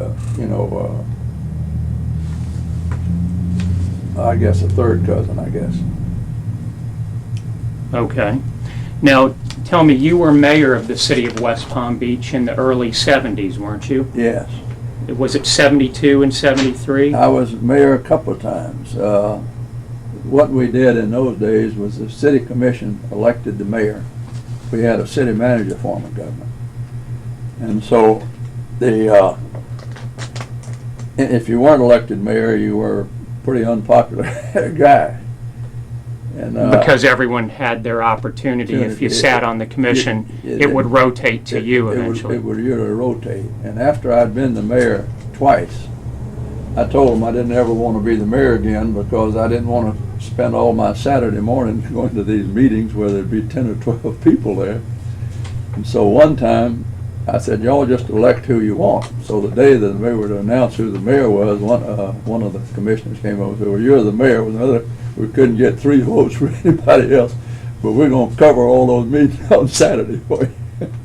[SPEAKER 2] I guess a third cousin, I guess.
[SPEAKER 1] Okay. Now, tell me, you were mayor of the city of West Palm Beach in the early 70s, weren't you?
[SPEAKER 2] Yes.
[SPEAKER 1] Was it 72 and 73?
[SPEAKER 2] I was mayor a couple of times. what we did in those days was the city commission elected the mayor. We had a city manager form of government. And so if you weren't elected mayor, you were a pretty unpopular guy. And,
[SPEAKER 1] because everyone had their opportunity. If you sat on the commission, it would rotate to you eventually.
[SPEAKER 2] It would usually rotate. And after I'd been the mayor twice, I told them I didn't ever want to be the mayor again because I didn't want to spend all my Saturday mornings going to these meetings where there'd be 10 or 12 people there. And so one time I said, y'all just elect who you want. So the day that they were to announce who the mayor was, one of the commissioners came over and said, well, you're the mayor. We couldn't get 3 votes for anybody else, but we're going to cover all those meetings on Saturday for you.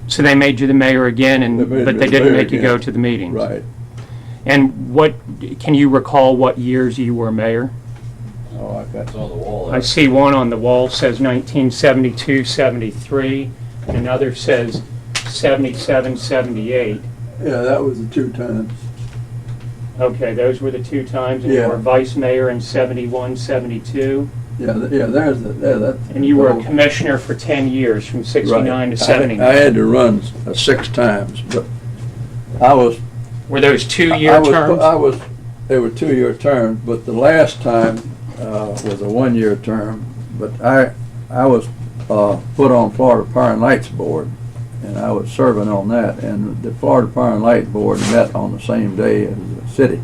[SPEAKER 1] So they made you the mayor again, but they didn't make you go to the meetings.
[SPEAKER 2] Right.
[SPEAKER 1] And can you recall what years you were mayor?
[SPEAKER 2] Oh, I got
[SPEAKER 3] It's on the wall
[SPEAKER 1] I
[SPEAKER 3] there.
[SPEAKER 1] see one on the wall says 1972, 73, and another says 77, 78.
[SPEAKER 2] Yeah, that was the 2 times.
[SPEAKER 1] Okay, those were the 2 times, and you
[SPEAKER 2] Yeah.
[SPEAKER 1] were vice mayor in 71, 72,
[SPEAKER 2] There's that.
[SPEAKER 1] and you were a commissioner for 10 years, from 69 to 79.
[SPEAKER 2] I had to run 6 times, but I was.
[SPEAKER 1] Were those 2-year terms?
[SPEAKER 2] They were 2-year terms, but the last time was a 1-year term. But I was put on Florida Power and Lights Board, and I was serving on that. And the Florida Power and Light Board met on the same day as the city,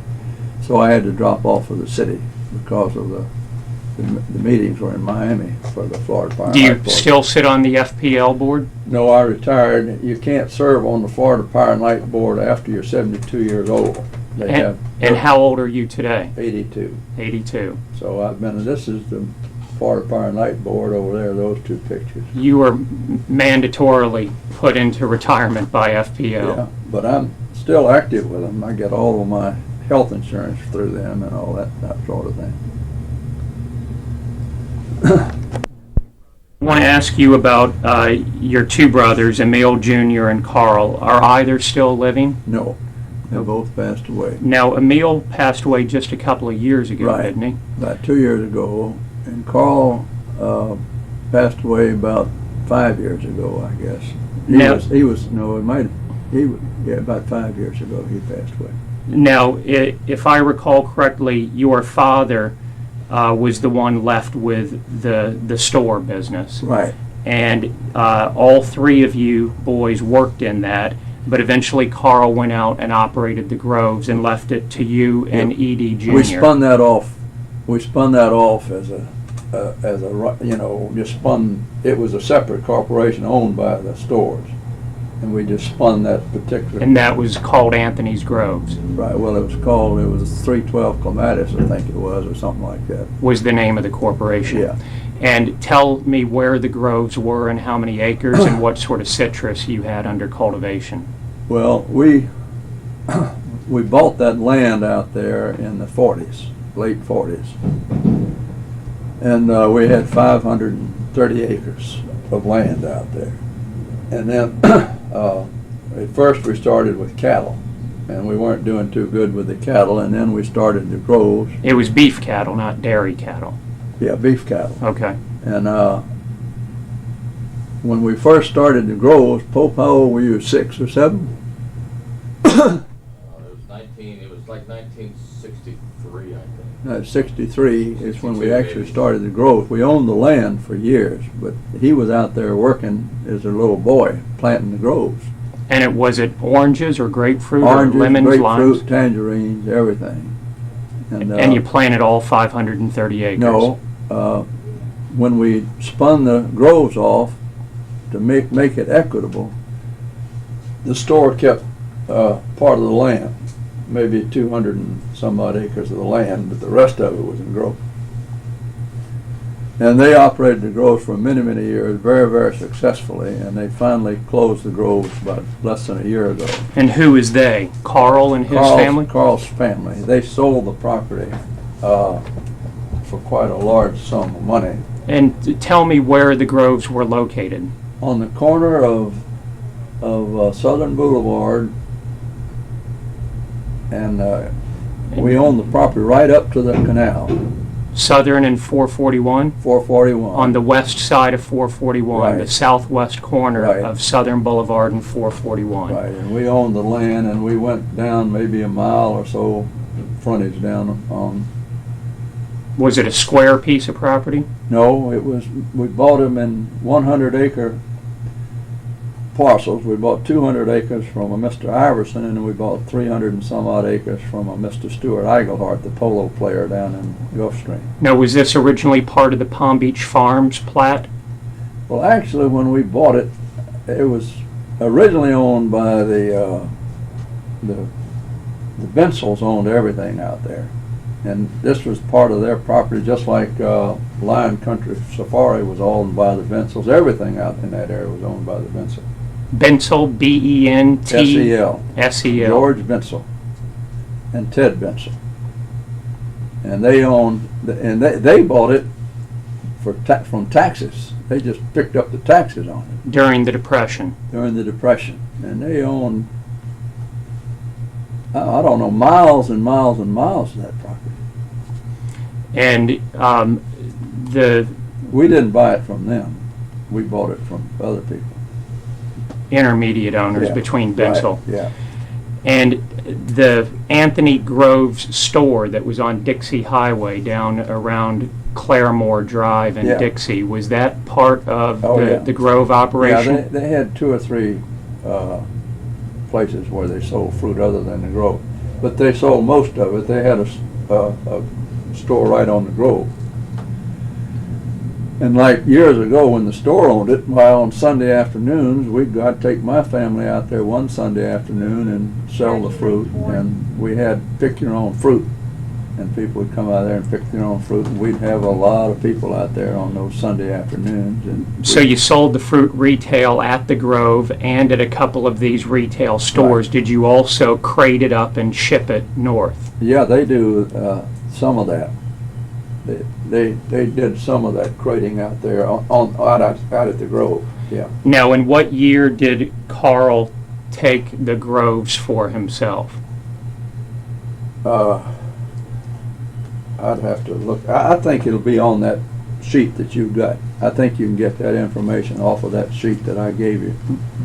[SPEAKER 2] so I had to drop off of the city because of the meetings were in Miami for the Florida Power and
[SPEAKER 1] Do
[SPEAKER 2] Light
[SPEAKER 1] you
[SPEAKER 2] Board.
[SPEAKER 1] still sit on the FPL board?
[SPEAKER 2] No, I retired. You can't serve on the Florida Power and Light Board after you're 72 years old. They have
[SPEAKER 1] And how old are you today?
[SPEAKER 2] 82.
[SPEAKER 1] 82.
[SPEAKER 2] So this is the Florida Power and Light Board over there, those 2 pictures.
[SPEAKER 1] You were mandatorily put into retirement by FPL.
[SPEAKER 2] Yeah, but I'm still active with them. I get all of my health insurance through them and all that sort of thing.
[SPEAKER 1] I want to ask you about your 2 brothers, Emil Jr. and Carl. Are either still living?
[SPEAKER 2] No, they both passed away.
[SPEAKER 1] Now, Emil passed away just a couple of years ago,
[SPEAKER 2] Right.
[SPEAKER 1] didn't he?
[SPEAKER 2] About 2 years ago, and Carl passed away about 5 years ago, I guess. About 5 years ago he passed away.
[SPEAKER 1] Now, if I recall correctly, your father was the one left with the store business.
[SPEAKER 2] Right.
[SPEAKER 1] And all 3 of you boys worked in that, but eventually Carl went out and operated the Groves and left it to you and Edie Jr.
[SPEAKER 2] We spun that off. We spun that off as a just spun. It was a separate corporation owned by the stores, and we just spun that particular.
[SPEAKER 1] And that was called Anthony's Groves.
[SPEAKER 2] Right. Well, it was 312 Clematis, I think it was, or something like that.
[SPEAKER 1] Was the name of the corporation.
[SPEAKER 2] Yeah.
[SPEAKER 1] And tell me where the groves were and how many acres and what sort of citrus you had under cultivation.
[SPEAKER 2] Well, we bought that land out there in the 40s, late 40s. And we had 530 acres of land out there. And then at first we started with cattle, and we weren't doing too good with the cattle, and then we started the groves.
[SPEAKER 1] It was beef cattle, not dairy cattle.
[SPEAKER 2] Yeah, beef cattle.
[SPEAKER 1] Okay.
[SPEAKER 2] And when we first started the groves, Pope, how old were you, 6 or 7?
[SPEAKER 3] It was like 1963, I think.
[SPEAKER 2] 63 is when we
[SPEAKER 3] 62
[SPEAKER 2] actually
[SPEAKER 3] maybe.
[SPEAKER 2] started the growth. We owned the land for years, but he was out there working as a little boy, planting the groves.
[SPEAKER 1] And was it oranges or grapefruit
[SPEAKER 2] Oranges,
[SPEAKER 1] or lemons,
[SPEAKER 2] grapefruit,
[SPEAKER 1] limes?
[SPEAKER 2] tangerines, everything.
[SPEAKER 1] And you planted all 530 acres?
[SPEAKER 2] No, when we spun the groves off to make it equitable, the store kept part of the land, maybe 200 and some odd acres of the land, but the rest of it was in growth. And they operated the groves for many, many years, very, very successfully, and they finally closed the groves about less than a year ago.
[SPEAKER 1] And who is they? Carl and his family?
[SPEAKER 2] Carl's family. They sold the property for quite a large sum of money.
[SPEAKER 1] And tell me where the groves were located.
[SPEAKER 2] On the corner of Southern Boulevard, and we own the property right up to the canal.
[SPEAKER 1] Southern and 441?
[SPEAKER 2] 441.
[SPEAKER 1] On the west side of 441, the
[SPEAKER 2] Right.
[SPEAKER 1] southwest corner
[SPEAKER 2] Right.
[SPEAKER 1] of Southern Boulevard and 441.
[SPEAKER 2] Right, and we owned the land, and we went down maybe a mile or so, frontage down on.
[SPEAKER 1] Was it a square piece of property?
[SPEAKER 2] No, it was. We bought them in 100-acre parcels. We bought 200 acres from a Mr. Iverson, and then we bought 300 and some odd acres from a Mr. Stuart Eigelhart, the polo player down in Gulfstream.
[SPEAKER 1] Now, was this originally part of the Palm Beach Farms plat?
[SPEAKER 2] Well, actually, when we bought it, it was originally owned by the Bensels owned everything out there, and this was part of their property, just like Lion Country Safari was owned by the Bensels. Everything out in that area was owned by the Bensel.
[SPEAKER 1] Bensel, B-E-N-T?
[SPEAKER 2] S-E-L.
[SPEAKER 1] S-E-L.
[SPEAKER 2] George Bensel and Ted Bensel, and they owned, and they bought it from taxes. They just picked up the taxes on it
[SPEAKER 1] During the Depression.
[SPEAKER 2] during the Depression, and they owned, I don't know, miles and miles and miles of that property.
[SPEAKER 1] And
[SPEAKER 2] We didn't buy it from them. We bought it from other people.
[SPEAKER 1] intermediate owners
[SPEAKER 2] Yeah,
[SPEAKER 1] between
[SPEAKER 2] right,
[SPEAKER 1] Bensel.
[SPEAKER 2] yeah.
[SPEAKER 1] And the Anthony Groves store that was on Dixie Highway down around Claremore Drive in
[SPEAKER 2] Yeah.
[SPEAKER 1] Dixie, was that part of
[SPEAKER 2] Oh, yeah.
[SPEAKER 1] the Grove operation?
[SPEAKER 2] Yeah, they had 2 or 3 places where they sold fruit other than the Grove, but they sold most of it. They had a store right on the Grove. And like years ago when the store owned it, why on Sunday afternoons, I'd take my family out there one Sunday afternoon and sell the fruit, and we had pick your own fruit. And people would come out there and pick their own fruit, and we'd have a lot of people out there on those Sunday afternoons. And
[SPEAKER 1] So you sold the fruit retail at the Grove and at a couple of these retail stores.
[SPEAKER 2] Right.
[SPEAKER 1] Did you also crate it up and ship it north?
[SPEAKER 2] yeah, they do some of that. They did some of that crating out there out at the Grove. Yeah.
[SPEAKER 1] Now, in what year did Carl take the Groves for himself?
[SPEAKER 2] I'd have to look. I think it'll be on that sheet that you've got. I think you can get that information off of that sheet that I gave you.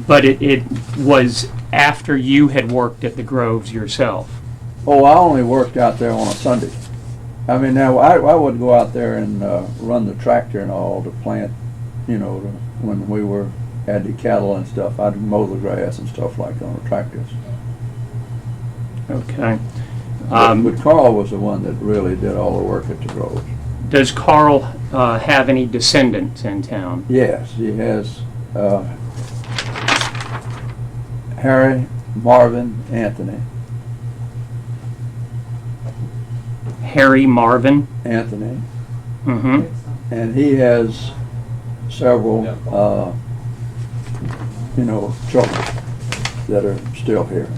[SPEAKER 1] But it was after you had worked at the Groves yourself.
[SPEAKER 2] Oh, I only worked out there on a Sunday. I mean, now I would go out there and run the tractor and all to plant, when we had the cattle and stuff. I'd mow the grass and stuff like that on the tractors.
[SPEAKER 1] Okay.
[SPEAKER 2] But Carl was the one that really did all the work at the Groves.
[SPEAKER 1] Does Carl have any descendants in town?
[SPEAKER 2] Yes, he has Harry, Marvin, Anthony.
[SPEAKER 1] Harry Marvin?
[SPEAKER 2] Anthony.
[SPEAKER 1] Mm-hmm.
[SPEAKER 2] And he has several, children that are still here,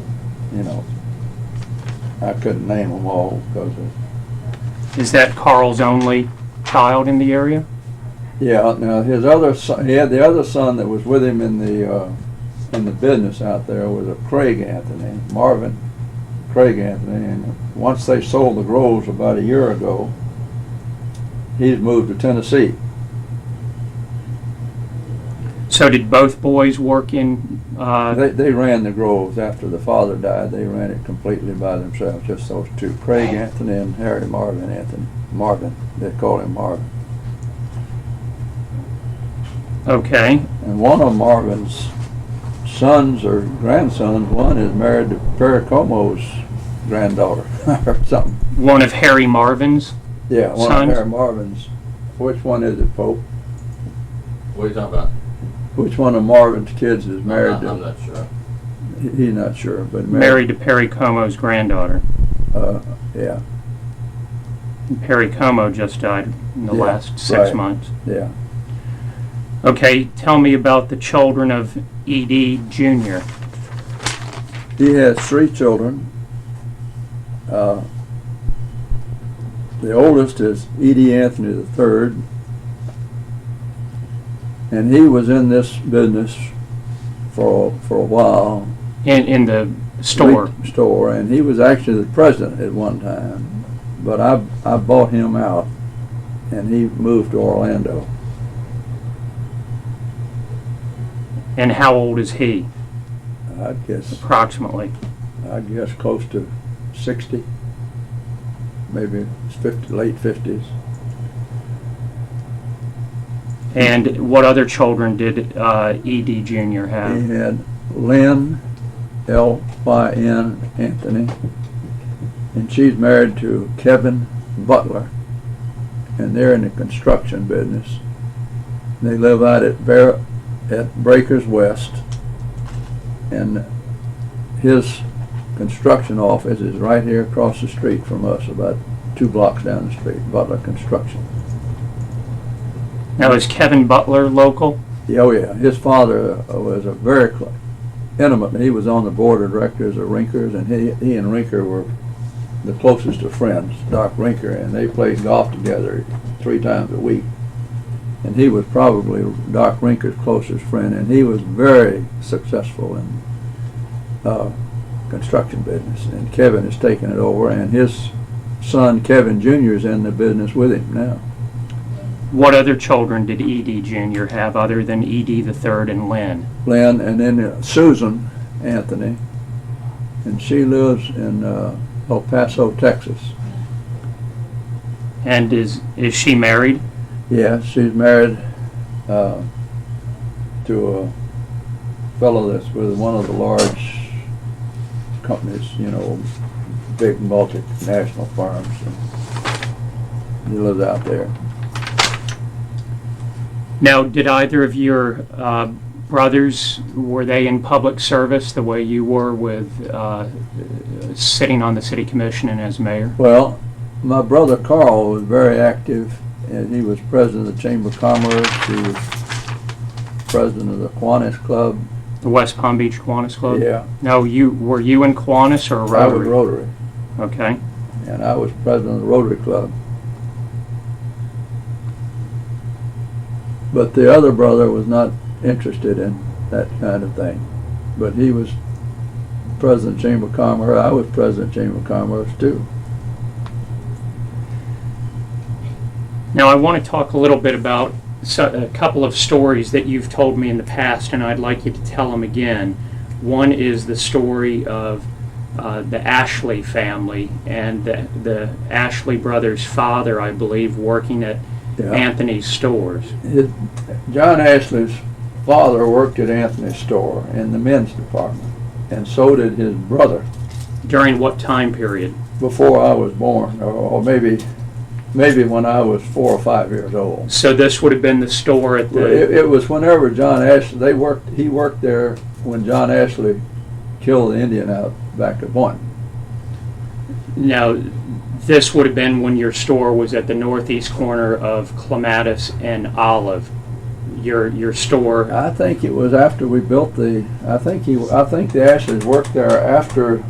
[SPEAKER 2] I couldn't name them all because
[SPEAKER 1] Is that Carl's only child in the area?
[SPEAKER 2] yeah. Now his other son, he had the other son that was with him in the business out there was a Craig Anthony, Marvin Craig Anthony, and once they sold the Groves about a year ago, he's moved to Tennessee.
[SPEAKER 1] So did both boys work in...
[SPEAKER 2] They ran the Groves after the father died. They ran it completely by themselves, just those two, Craig Anthony and Harry Marvin Anthony. Marvin, they called him Marvin.
[SPEAKER 1] Okay.
[SPEAKER 2] And one of Marvin's sons or grandsons, one is married to Perry Como's granddaughter or something.
[SPEAKER 1] One of Harry Marvin's?
[SPEAKER 2] Yeah, one
[SPEAKER 1] Sons?
[SPEAKER 2] of Harry Marvin's. Which one is it, Pope?
[SPEAKER 3] What are you talking about?
[SPEAKER 2] Which one of Marvin's kids is married
[SPEAKER 3] I'm
[SPEAKER 2] to?
[SPEAKER 3] not sure.
[SPEAKER 2] He's not sure, but
[SPEAKER 1] Married to Perry Como's granddaughter.
[SPEAKER 2] Yeah,
[SPEAKER 1] Perry Como just died in the
[SPEAKER 2] Yeah,
[SPEAKER 1] last 6
[SPEAKER 2] right.
[SPEAKER 1] months.
[SPEAKER 2] yeah.
[SPEAKER 1] Okay, tell me about the children of E.D. Jr.
[SPEAKER 2] He has 3 children. The oldest is E.D. Anthony III, and he was in this business for a while.
[SPEAKER 1] In the store.
[SPEAKER 2] Store, and he was actually the president at one time, but I bought him out and he moved to Orlando.
[SPEAKER 1] And how old is he,
[SPEAKER 2] I'd guess close to 60, maybe 50, late 50s.
[SPEAKER 1] And what other children did E.D. Jr. have?
[SPEAKER 2] He had Lynn, L-Y-N, Anthony, and she's married to Kevin Butler, and they're in the construction business. They live out at Breakers West, and his construction office is right here across the street from us, about 2 blocks down the street, Butler Construction.
[SPEAKER 1] Now, is Kevin Butler local?
[SPEAKER 2] Yeah, oh yeah, his father was a very intimate. He was on the board of directors of Rinkers, and he and Rinker were the closest of friends, Doc Rinker, and they played golf together 3 times a week. And he was probably Doc Rinker's closest friend, and he was very successful in construction business. And Kevin has taken it over, and his son Kevin Jr. is in the business with him now.
[SPEAKER 1] What other children did E.D. Jr. have other than E.D. III and Lynn?
[SPEAKER 2] Lynn, and then Susan Anthony, and she lives in El Paso, Texas.
[SPEAKER 1] And is she married?
[SPEAKER 2] Yeah, she's married to a fellow that's with one of the large companies, you know, big multinational firms. And he lives out there.
[SPEAKER 1] Now, did either of your brothers, were they in public service the way you were with sitting on the city commission and as mayor?
[SPEAKER 2] Well, my brother Carl was very active, and he was president of the Chamber of Commerce. He was president of the Kiwanis Club.
[SPEAKER 1] The West Palm Beach Kiwanis Club?
[SPEAKER 2] Yeah.
[SPEAKER 1] Now, were you in Kiwanis or Rotary?
[SPEAKER 2] I was Rotary.
[SPEAKER 1] Okay.
[SPEAKER 2] And I was president of the Rotary Club. But the other brother was not interested in that kind of thing. But he was president of the Chamber of Commerce. I was president of the Chamber of Commerce too.
[SPEAKER 1] Now, I want to talk a little bit about a couple of stories that you've told me in the past, and I'd like you to tell them again. One is the story of the Ashley family and the Ashley brothers' father, I believe, working at Anthony's stores.
[SPEAKER 2] John Ashley's father worked at Anthony's store in the men's department, and so did his brother.
[SPEAKER 1] During what time period?
[SPEAKER 2] Before I was born, or maybe when I was 4 or 5 years old.
[SPEAKER 1] So this would have been the store at the...
[SPEAKER 2] It was whenever John Ashley, he worked there when John Ashley killed the Indian out back at Boynton.
[SPEAKER 1] Now, this would have been when your store was at the northeast corner of Clematis and Olive. Your store...
[SPEAKER 2] I think it was after we built I think the Ashleys worked there after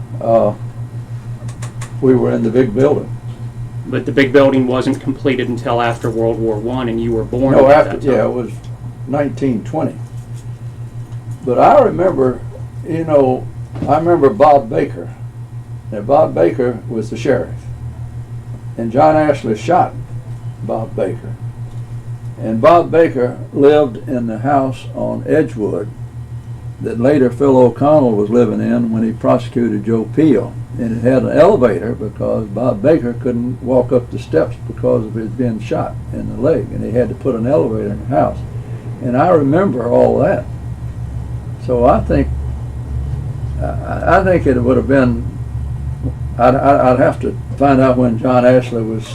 [SPEAKER 2] we were in the big building.
[SPEAKER 1] But the big building wasn't completed until after World War I, and you were born
[SPEAKER 2] No,
[SPEAKER 1] at
[SPEAKER 2] after
[SPEAKER 1] that time.
[SPEAKER 2] yeah, it was 1920. But I remember, I remember Bob Baker. Now, Bob Baker was the sheriff, and John Ashley shot Bob Baker. And Bob Baker lived in the house on Edgewood that later Phil O'Connell was living in when he prosecuted Joe Peel. And it had an elevator because Bob Baker couldn't walk up the steps because of his being shot in the leg, and he had to put an elevator in the house. And I remember all that. So I think it would have been, I'd have to find out when John Ashley was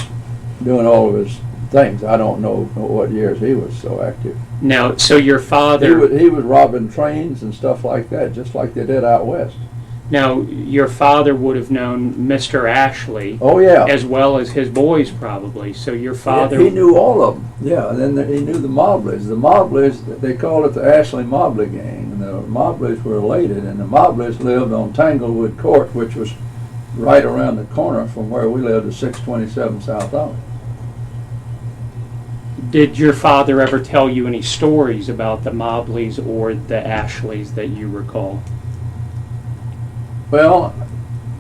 [SPEAKER 2] doing all of his things. I don't know what years he was so active.
[SPEAKER 1] Now, so your father...
[SPEAKER 2] He was robbing trains and stuff like that, just like they did out west.
[SPEAKER 1] Now, your father would have known Mr. Ashley.
[SPEAKER 2] Oh, yeah.
[SPEAKER 1] As well as his boys, probably. So your father...
[SPEAKER 2] Yeah, he knew all of them. Yeah, and then he knew the Mobleys. The Mobleys, they called it the Ashley Mobley Gang. And the Mobleys were related, and the Mobleys lived on Tanglewood Court, which was right around the corner from where we lived at 627 South Olive.
[SPEAKER 1] Did your father ever tell you any stories about the Mobleys or the Ashleys that you recall?
[SPEAKER 2] Well,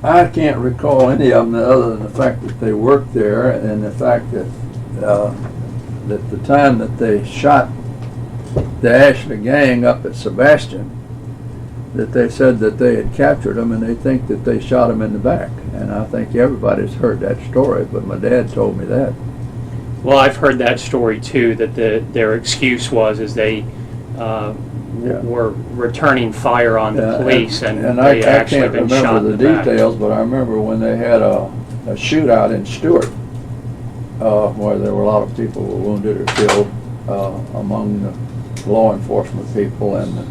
[SPEAKER 2] I can't recall any of them other than the fact that they worked there and the fact that that the time that they shot the Ashley gang up at Sebastian, that they said that they had captured them, and they think that they shot them in the back. And I think everybody's heard that story, but my dad told me that.
[SPEAKER 1] Well, I've heard that story too, that their excuse was is they were returning fire on the police, and they actually been shot in the back.
[SPEAKER 2] I can't remember the details, but I remember when they had a shootout in Stewart, where there were a lot of people who were wounded or killed among the law enforcement people and the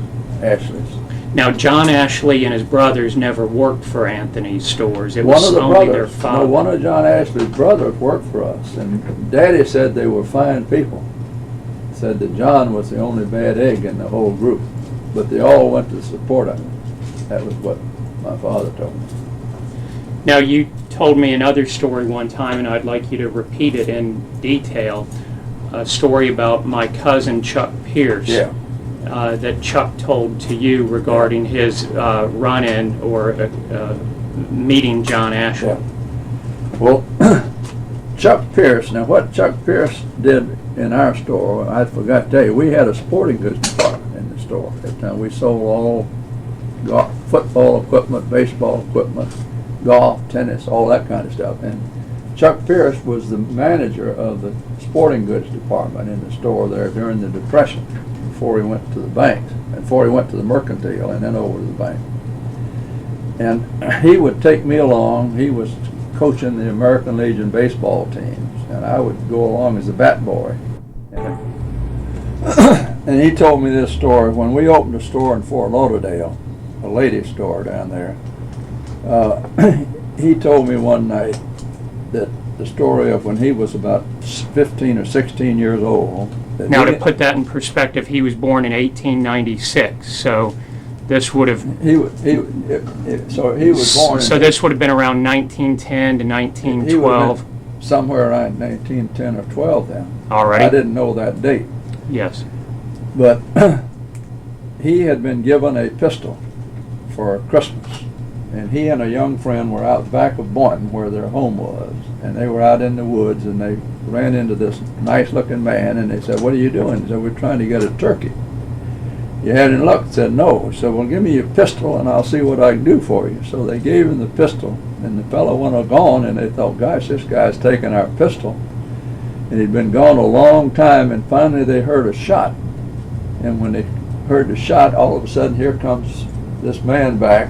[SPEAKER 2] Ashleys.
[SPEAKER 1] Now, John Ashley and his brothers never worked for Anthony's stores. It
[SPEAKER 2] One
[SPEAKER 1] was
[SPEAKER 2] of the
[SPEAKER 1] only their
[SPEAKER 2] brothers,
[SPEAKER 1] father.
[SPEAKER 2] no, one of John Ashley's brothers worked for us, and Daddy said they were fine people. Said that John was the only bad egg in the whole group, but they all went to support him. That was what my father told me.
[SPEAKER 1] Now, you told me another story one time, and I'd like you to repeat it in detail. A story about my cousin Chuck Pierce.
[SPEAKER 2] Yeah.
[SPEAKER 1] That Chuck told to you regarding his run-in or meeting John Ashley.
[SPEAKER 2] Yeah. Well, Chuck Pierce, now what Chuck Pierce did in our store, I forgot to tell you, we had a sporting goods department in the store. At the time we sold all football equipment, baseball equipment, golf, tennis, all that kind of stuff. And Chuck Pierce was the manager of the sporting goods department in the store there during the Depression, before he went to the banks, and before he went to the mercantile and then over to the bank. And he would take me along. He was coaching the American Legion baseball teams, and I would go along as a bat boy. And he told me this story. When we opened a store in Fort Lauderdale, a ladies' store down there, he told me one night that the story of when he was about 15 or 16 years old.
[SPEAKER 1] Now, to put that in perspective, he was born in 1896, so this would have...
[SPEAKER 2] So he was born...
[SPEAKER 1] So this would have been around 1910 to 1912.
[SPEAKER 2] Somewhere around 1910 or 12 then.
[SPEAKER 1] All right.
[SPEAKER 2] I didn't know that date.
[SPEAKER 1] Yes.
[SPEAKER 2] But he had been given a pistol for Christmas. And he and a young friend were out back of Boynton, where their home was. And they were out in the woods, and they ran into this nice-looking man, and they said, "What are you doing?" He said, "We're trying to get a turkey." "You had any luck?" Said, "No." He said, "Well, give me your pistol, and I'll see what I can do for you." So they gave him the pistol, and the fellow went gone, and they thought, "Gosh, this guy's taking our pistol." And he'd been gone a long time, and finally they heard a shot. And when they heard the shot, all of a sudden, here comes this man back,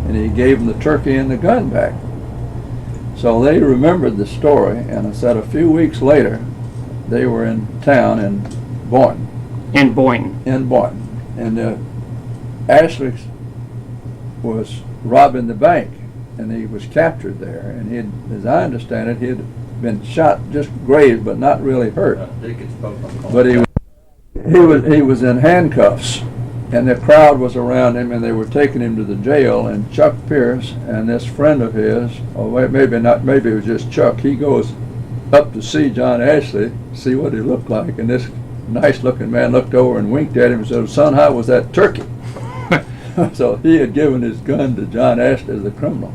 [SPEAKER 2] and he gave them the turkey and the gun back. So they remembered the story, and I said a few weeks later, they were in town in Boynton.
[SPEAKER 1] In Boynton.
[SPEAKER 2] In Boynton. And Ashley was robbing the bank, and he was captured there. And he had, as I understand it, he had been shot, just grazed, but not really hurt. But he was in handcuffs. And the crowd was around him, and they were taking him to the jail. And Chuck Pierce and this friend of his, or maybe not, maybe it was just Chuck, he goes up to see John Ashley, see what he looked like. And this nice-looking man looked over and winked at him and said, "Son, how was that turkey?" So he had given his gun to John Ashley as a criminal.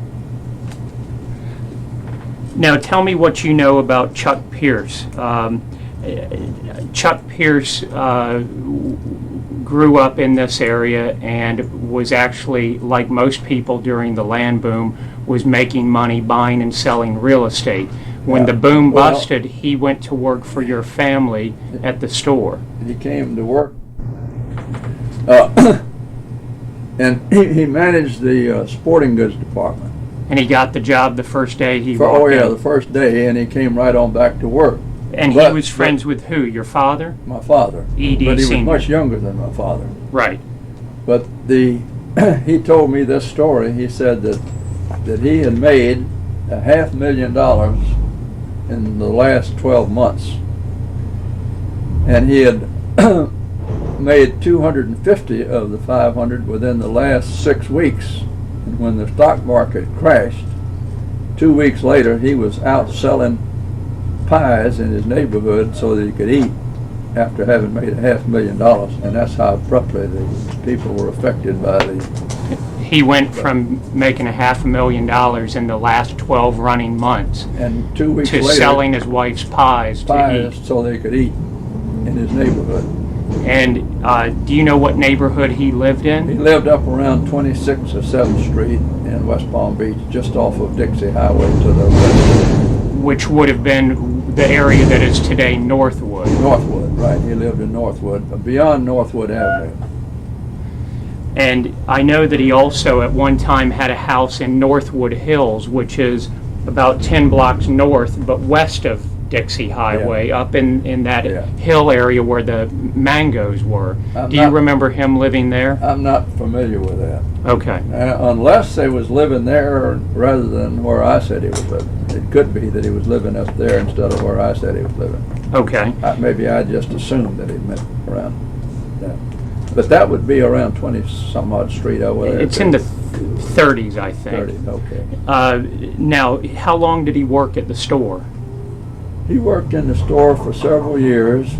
[SPEAKER 1] Now, tell me what you know about Chuck Pierce. Chuck Pierce grew up in this area and was actually, like most people during the land boom, was making money buying and selling real estate. When the boom busted, he went to work for your family at the store.
[SPEAKER 2] He came to work, and he managed the sporting goods department.
[SPEAKER 1] And he got the job the first day he walked in.
[SPEAKER 2] The first day, and he came right on back to work.
[SPEAKER 1] And he was friends with who? Your father?
[SPEAKER 2] My father.
[SPEAKER 1] E.D.
[SPEAKER 2] But he was
[SPEAKER 1] Sr.
[SPEAKER 2] much younger than my father.
[SPEAKER 1] Right.
[SPEAKER 2] But he told me this story. He said that he had made $500,000 in the last 12 months. And he had made 250 of the 500 within the last 6 weeks. And when the stock market crashed, 2 weeks later, he was out selling pies in his neighborhood so that he could eat after having made $500,000, and that's how abruptly the people were affected by the
[SPEAKER 1] He went from making $500,000 in the last 12 running months
[SPEAKER 2] And 2 weeks
[SPEAKER 1] to
[SPEAKER 2] later,
[SPEAKER 1] selling his wife's pies to eat.
[SPEAKER 2] so they could eat in his neighborhood.
[SPEAKER 1] And do you know what neighborhood he lived
[SPEAKER 2] He
[SPEAKER 1] in?
[SPEAKER 2] lived up around 26th or 7th Street in West Palm Beach, just off of Dixie Highway to the west.
[SPEAKER 1] Which would have been the area that is today Northwood.
[SPEAKER 2] Northwood, right. He lived in Northwood, beyond Northwood Avenue.
[SPEAKER 1] And I know that he also at one time had a house in Northwood Hills, which is about 10 blocks north but west of Dixie Highway, up in that hill area where the mangoes were. Do you remember him living there?
[SPEAKER 2] I'm not familiar with that.
[SPEAKER 1] Okay.
[SPEAKER 2] Unless they was living there rather than where I said he was living. It could be that he was living up there instead of where I said he was living.
[SPEAKER 1] Okay.
[SPEAKER 2] Maybe I just assumed that he meant around that. But that would be around 20-some-odd street over there.
[SPEAKER 1] It's in the 30s, I think.
[SPEAKER 2] 30s, okay.
[SPEAKER 1] Now, how long did he work at the store?
[SPEAKER 2] He worked in the store for several years,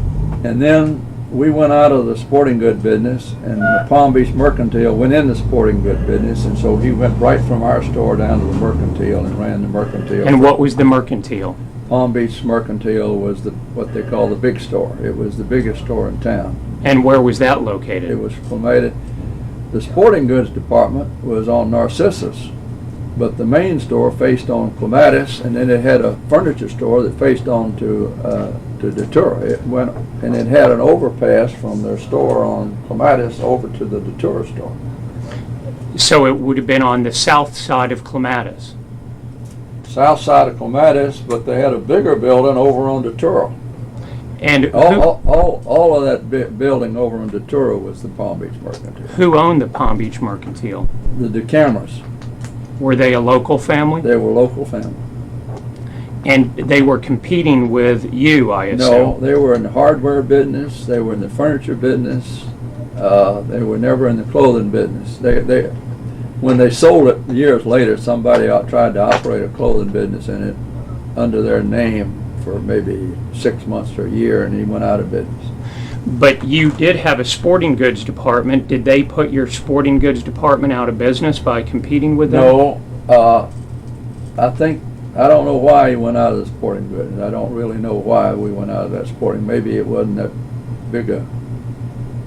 [SPEAKER 2] and then we went out of the sporting good business, and the Palm Beach Mercantile went in the sporting good business, and so he went right from our store down to the Mercantile and ran the Mercantile.
[SPEAKER 1] And what was the Mercantile?
[SPEAKER 2] Palm Beach Mercantile was what they call the big store. It was the biggest store in town.
[SPEAKER 1] And where was that located?
[SPEAKER 2] It was located. The sporting goods department was on Narcissus, but the main store faced on Clematis, and then it had a furniture store that faced on to Datura. And it had an overpass from their store on Clematis over to the Datura store.
[SPEAKER 1] So it would have been on the south side of Clematis.
[SPEAKER 2] South side of Clematis, but they had a bigger building over on Datura.
[SPEAKER 1] And
[SPEAKER 2] all of that building over on Datura was the Palm Beach Mercantile.
[SPEAKER 1] who owned the Palm Beach Mercantile?
[SPEAKER 2] The DeCameras.
[SPEAKER 1] Were they a local family?
[SPEAKER 2] They were local family.
[SPEAKER 1] And they were competing with you, I assume?
[SPEAKER 2] No, they were in the hardware business. They were in the furniture business. They were never in the clothing business. When they sold it years later, somebody tried to operate a clothing business in it under their name for maybe 6 months or a year, and he went out of business.
[SPEAKER 1] But you did have a sporting goods department. Did they put your sporting goods department out of business by competing with them?
[SPEAKER 2] No, I don't know why he went out of the sporting goods. I don't really know why we went out of that sporting. Maybe it wasn't that big a.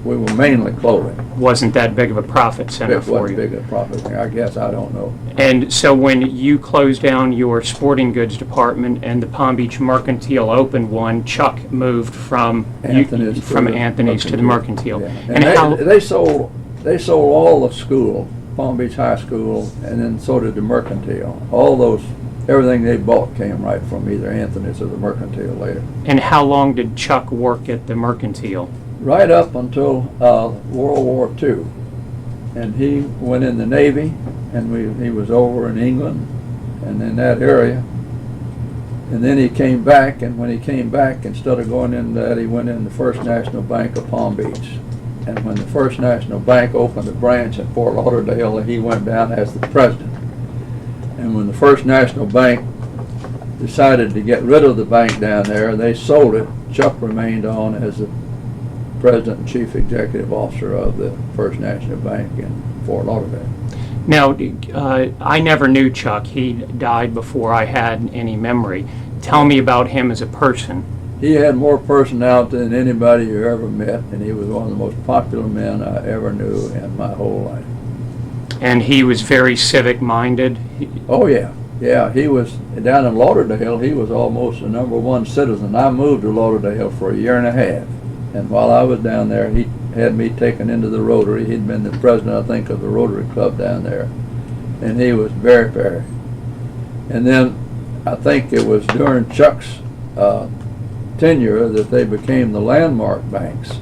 [SPEAKER 2] We were mainly clothing.
[SPEAKER 1] Wasn't that big of a profit center for you?
[SPEAKER 2] It wasn't big a profit. I guess I don't know.
[SPEAKER 1] And so when you closed down your sporting goods department and the Palm Beach Mercantile opened one, Chuck moved from Anthony's to the Mercantile.
[SPEAKER 2] Yeah. And they sold all the school, Palm Beach High School, and then so did the Mercantile. Everything they bought came right from either Anthony's or the Mercantile later.
[SPEAKER 1] And how long did Chuck work at the Mercantile?
[SPEAKER 2] Right up until World War II. And he went in the Navy, and he was over in England and in that area. And then he came back, and when he came back, instead of going in that, he went in the First National Bank of Palm Beach. And when the First National Bank opened a branch in Fort Lauderdale, he went down as the president. And when the First National Bank decided to get rid of the bank down there, they sold it. Chuck remained on as the President and Chief Executive Officer of the First National Bank in Fort Lauderdale.
[SPEAKER 1] Now, I never knew Chuck. He died before I had any memory. Tell me about him as a person.
[SPEAKER 2] He had more personality than anybody you ever met, and he was one of the most popular men I ever knew in my whole life.
[SPEAKER 1] And he was very civic-minded?
[SPEAKER 2] Oh, yeah. Yeah, he was down in Lauderdale. He was almost the #1 citizen. I moved to Lauderdale for a year and a half. And while I was down there, he had me taken into the Rotary. He'd been the president, I think, of the Rotary Club down there. And he was very, very. And then I think it was during Chuck's tenure that they became the landmark banks,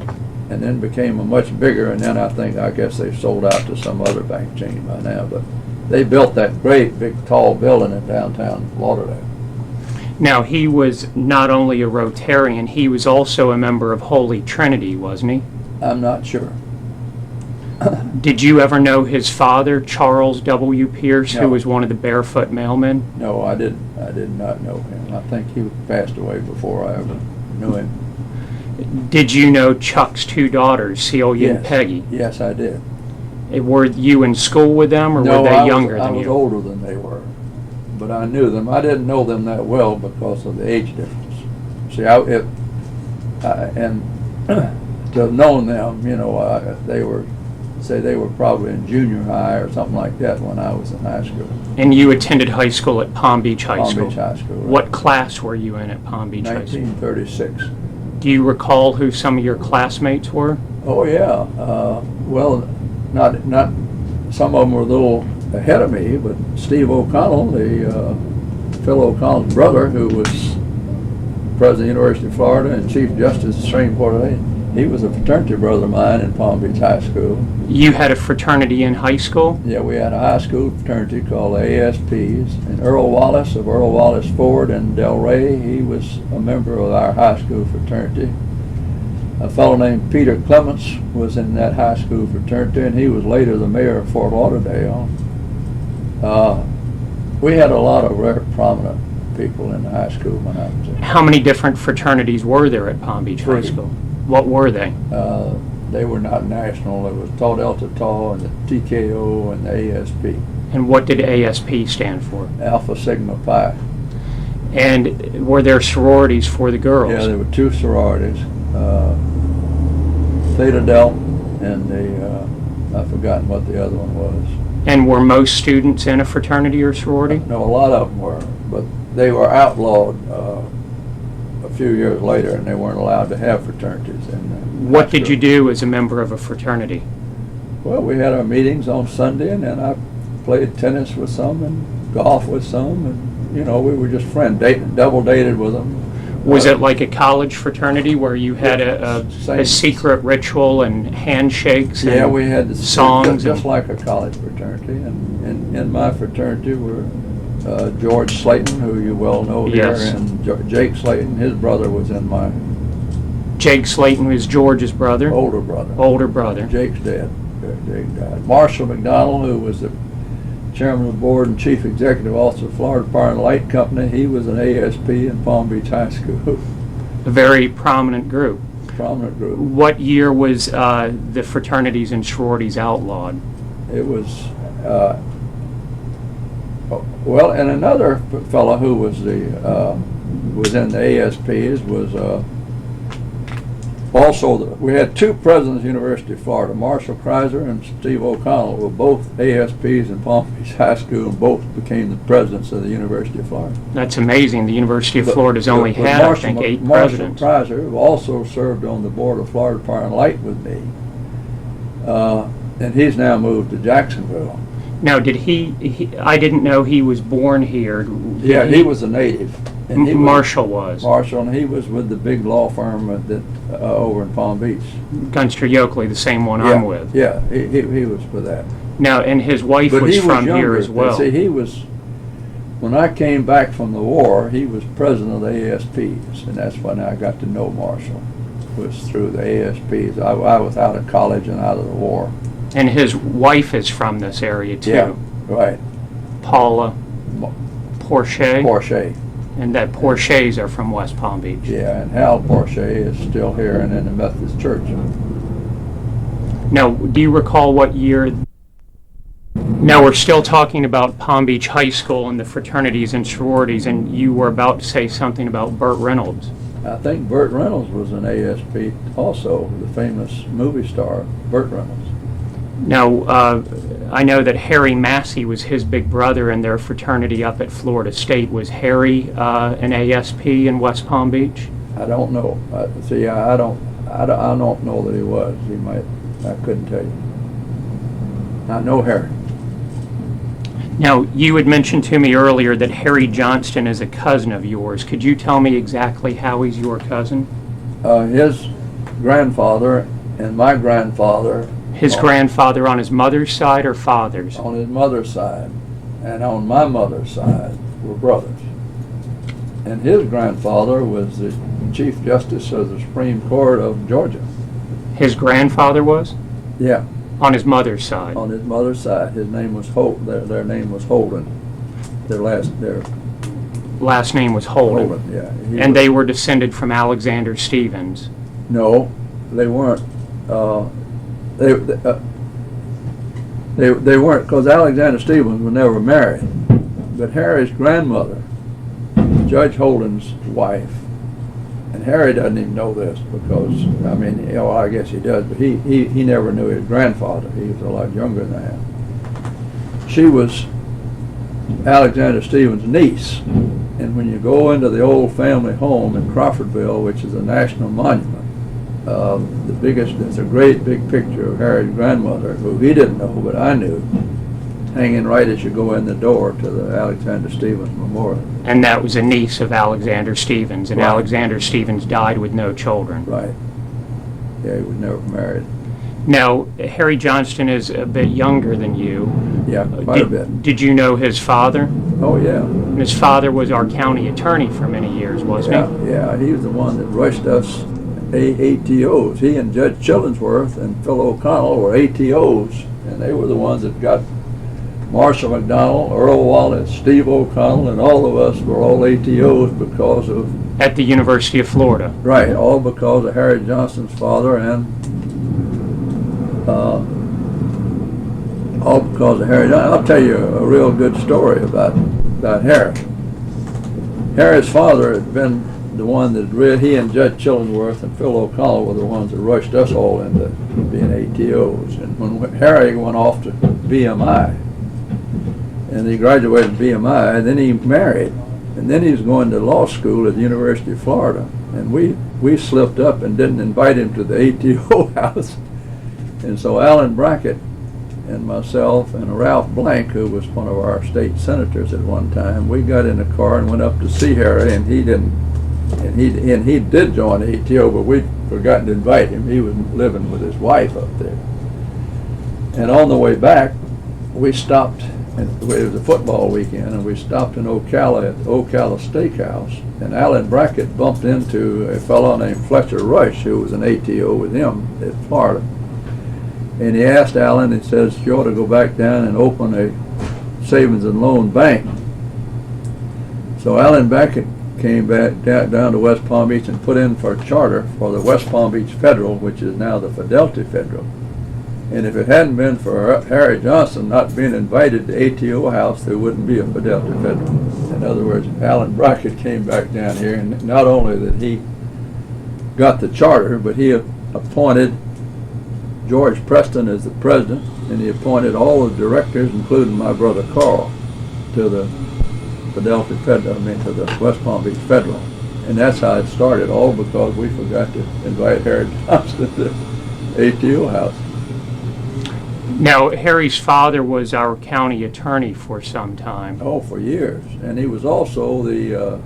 [SPEAKER 2] and then became a much bigger, and then I guess they've sold out to some other bank chain by now. But they built that great, big, tall building in downtown Lauderdale.
[SPEAKER 1] Now, he was not only a Rotarian, he was also a member of Holy Trinity, wasn't he?
[SPEAKER 2] I'm not sure.
[SPEAKER 1] Did you ever know his father, Charles W. Pierce,
[SPEAKER 2] No.
[SPEAKER 1] who was one of the Barefoot Mailmen?
[SPEAKER 2] No, I did not know him. I think he passed away before I ever knew him.
[SPEAKER 1] Did you know Chuck's two daughters, Celia and
[SPEAKER 2] Yes.
[SPEAKER 1] Peggy?
[SPEAKER 2] Yes, I did.
[SPEAKER 1] Were you in school with them, or
[SPEAKER 2] No,
[SPEAKER 1] were they younger
[SPEAKER 2] I
[SPEAKER 1] than
[SPEAKER 2] was
[SPEAKER 1] you?
[SPEAKER 2] older than they were, but I knew them. I didn't know them that well because of the age difference. See, and to have known them, they were probably in junior high or something like that when I was in high school.
[SPEAKER 1] And you attended high school at Palm Beach High School?
[SPEAKER 2] Palm Beach High School. Right.
[SPEAKER 1] What class were you in at Palm Beach High School?
[SPEAKER 2] 1936.
[SPEAKER 1] Do you recall who some of your classmates were?
[SPEAKER 2] Oh yeah. Well, not some of them were a little ahead of me, but Steve O'Connell, Phil O'Connell's brother, who was president of the University of Florida and Chief Justice of the Supreme Court, he was a fraternity brother of mine in Palm Beach High School.
[SPEAKER 1] You had a fraternity in high school?
[SPEAKER 2] Yeah, we had a high school fraternity called the ASPs. And Earl Wallace of Earl Wallace Ford in Delray, he was a member of our high school fraternity. A fellow named Peter Clements was in that high school fraternity, and he was later the mayor of Fort Lauderdale. We had a lot of very prominent people in the high school when I was there.
[SPEAKER 1] How many different fraternities were there at Palm Beach High
[SPEAKER 2] 3.
[SPEAKER 1] School? What were they?
[SPEAKER 2] They were not national. There was Tau Delta Tau and the TKO and the ASP.
[SPEAKER 1] And what did ASP stand for?
[SPEAKER 2] Alpha Sigma Pi.
[SPEAKER 1] And were there sororities for the girls?
[SPEAKER 2] Yeah, there were 2 sororities, Theta Delta and I've forgotten what the other one was.
[SPEAKER 1] And were most students in a fraternity or sorority?
[SPEAKER 2] No, a lot of them were, but they were outlawed a few years later, and they weren't allowed to have fraternities.
[SPEAKER 1] What did you do as a member of a fraternity?
[SPEAKER 2] Well, we had our meetings on Sunday, and then I played tennis with some and golf with some, and we were just friends, double dated with them.
[SPEAKER 1] Was it like a college fraternity where you had a secret ritual and handshakes?
[SPEAKER 2] Yeah,
[SPEAKER 1] and
[SPEAKER 2] we had the
[SPEAKER 1] songs,
[SPEAKER 2] just like a college fraternity. And in my fraternity were George Slayton, who you well know here,
[SPEAKER 1] Yes.
[SPEAKER 2] and Jake Slayton. His brother was in my
[SPEAKER 1] Jake Slayton was George's brother.
[SPEAKER 2] older brother.
[SPEAKER 1] Older brother.
[SPEAKER 2] Jake's dead. Jake died. Marshall McDonald, who was the chairman of the board and chief executive officer of Florida Power and Light Company, he was an ASP in Palm Beach High School.
[SPEAKER 1] A very prominent group.
[SPEAKER 2] Prominent group.
[SPEAKER 1] What year was the fraternities and sororities outlawed?
[SPEAKER 2] It was, well, and another fellow who was was in the ASPs was we had 2 presidents of the University of Florida, Marshall Kreiser and Steve O'Connell, were both ASPs in Palm Beach High School, and both became the presidents of the University of Florida.
[SPEAKER 1] That's amazing. The University of Florida's only
[SPEAKER 2] But
[SPEAKER 1] had, I think, 8 presidents.
[SPEAKER 2] Marshall Kreiser, who also served on the board of Florida Power and Light with me, and he's now moved to Jacksonville.
[SPEAKER 1] Now, did I didn't know he was born here.
[SPEAKER 2] Yeah, he was a native. And he
[SPEAKER 1] Marshall was.
[SPEAKER 2] Marshall, and he was with the big law firm over in Palm Beach.
[SPEAKER 1] Gunster Yoakley, the same one I'm with.
[SPEAKER 2] Yeah, he was with that.
[SPEAKER 1] Now, and his wife
[SPEAKER 2] But
[SPEAKER 1] was
[SPEAKER 2] he was
[SPEAKER 1] from
[SPEAKER 2] younger.
[SPEAKER 1] here as well.
[SPEAKER 2] See, when I came back from the war, he was president of the ASPs, and that's when I got to know Marshall, was through the ASPs. I was out of college and out of the war.
[SPEAKER 1] And his wife is from this area, too.
[SPEAKER 2] Yeah, right.
[SPEAKER 1] Paula Porche.
[SPEAKER 2] Porsche.
[SPEAKER 1] And that Porches are from West Palm Beach.
[SPEAKER 2] Yeah, and Hal Porsche is still here and in the Methodist Church.
[SPEAKER 1] Now, do you recall what year? Now, we're still talking about Palm Beach High School and the fraternities and sororities, and you were about to say something about Burt Reynolds.
[SPEAKER 2] I think Burt Reynolds was an ASP also, the famous movie star, Burt Reynolds.
[SPEAKER 1] Now, I know that Harry Massey was his big brother in their fraternity up at Florida State. Was Harry an ASP in West Palm Beach?
[SPEAKER 2] I don't know. I don't know that he was. He might. I couldn't tell you. I know Harry.
[SPEAKER 1] Now, you had mentioned to me earlier that Harry Johnston is a cousin of yours. Could you tell me exactly how he's your cousin?
[SPEAKER 2] His grandfather and my grandfather.
[SPEAKER 1] His grandfather on his mother's side or father's?
[SPEAKER 2] On his mother's side, and on my mother's side were brothers. And his grandfather was the Chief Justice of the Supreme Court of Georgia.
[SPEAKER 1] His grandfather was?
[SPEAKER 2] Yeah.
[SPEAKER 1] On his mother's side?
[SPEAKER 2] On his mother's side. His name was their name was Holden. Their last
[SPEAKER 1] name was Holden.
[SPEAKER 2] Yeah.
[SPEAKER 1] And they were descended from Alexander Stevens?
[SPEAKER 2] They weren't, because Alexander Stevens was never married. But Harry's grandmother, Judge Holden's wife, and Harry doesn't even know this because, I mean, you know, I guess he does, but he never knew his grandfather. He was a lot younger than that. She was Alexander Stevens' niece. And when you go into the old family home in Crawfordville, which is a national monument, the biggest, there's a great big picture of Harry's grandmother, who he didn't know, but I knew, hanging right as you go in the door to the Alexander Stevens Memorial.
[SPEAKER 1] And that was a niece of Alexander Stevens, and
[SPEAKER 2] Right.
[SPEAKER 1] Alexander Stevens died with no children.
[SPEAKER 2] Right. Yeah, he was never married.
[SPEAKER 1] Now, Harry Johnston is a bit younger than you.
[SPEAKER 2] Yeah, quite a bit.
[SPEAKER 1] Did you know his father?
[SPEAKER 2] Oh, yeah.
[SPEAKER 1] And his father was our county attorney for many years, wasn't he?
[SPEAKER 2] Yeah, he was the one that rushed us ATOs. He and Judge Chillingsworth and Phil O'Connell were ATOs, and they were the ones that got Marshall McDonald, Earl Wallace, Steve O'Connell, and all of us were all ATOs because of...
[SPEAKER 1] At the University of Florida.
[SPEAKER 2] Right, all because of Harry Johnston's father and all because of Harry Johnston. I'll tell you a real good story about Harry. Harry's father had been the one that he and Judge Chillingsworth and Phil O'Connell were the ones that rushed us all into being ATOs. And when Harry went off to BMI, and he graduated BMI, and then he married, and then he was going to law school at the University of Florida. And we slipped up and didn't invite him to the ATO house. And so Alan Brackett and myself and Ralph Blank, who was one of our state senators at one time, we got in a car and went up to see Harry, and he didn't, and he did join the ATO, but we'd forgotten to invite him. He was living with his wife up there. And on the way back, we stopped, and it was a football weekend, and we stopped in Ocala at the Ocala Steakhouse, and Alan Brackett bumped into a fellow named Fletcher Rush, who was an ATO with him at Florida. And he asked Alan, he says, you ought to go back down and open a savings and loan bank. So Alan Brackett came back down to West Palm Beach and put in for a charter for the West Palm Beach Federal, which is now the Fidelity Federal. And if it hadn't been for Harry Johnston not being invited to ATO House, there wouldn't be a Fidelity Federal. In other words, Alan Brackett came back down here, and not only that he got the charter, but he appointed George Preston as the president, and he appointed all the directors, including my brother Carl, to the Fidelity Federal, to the West Palm Beach Federal. And that's how it started, all because we forgot to invite Harry Johnston to the ATO House.
[SPEAKER 1] Now, Harry's father was our county attorney for some time.
[SPEAKER 2] Oh, for years. And he was also the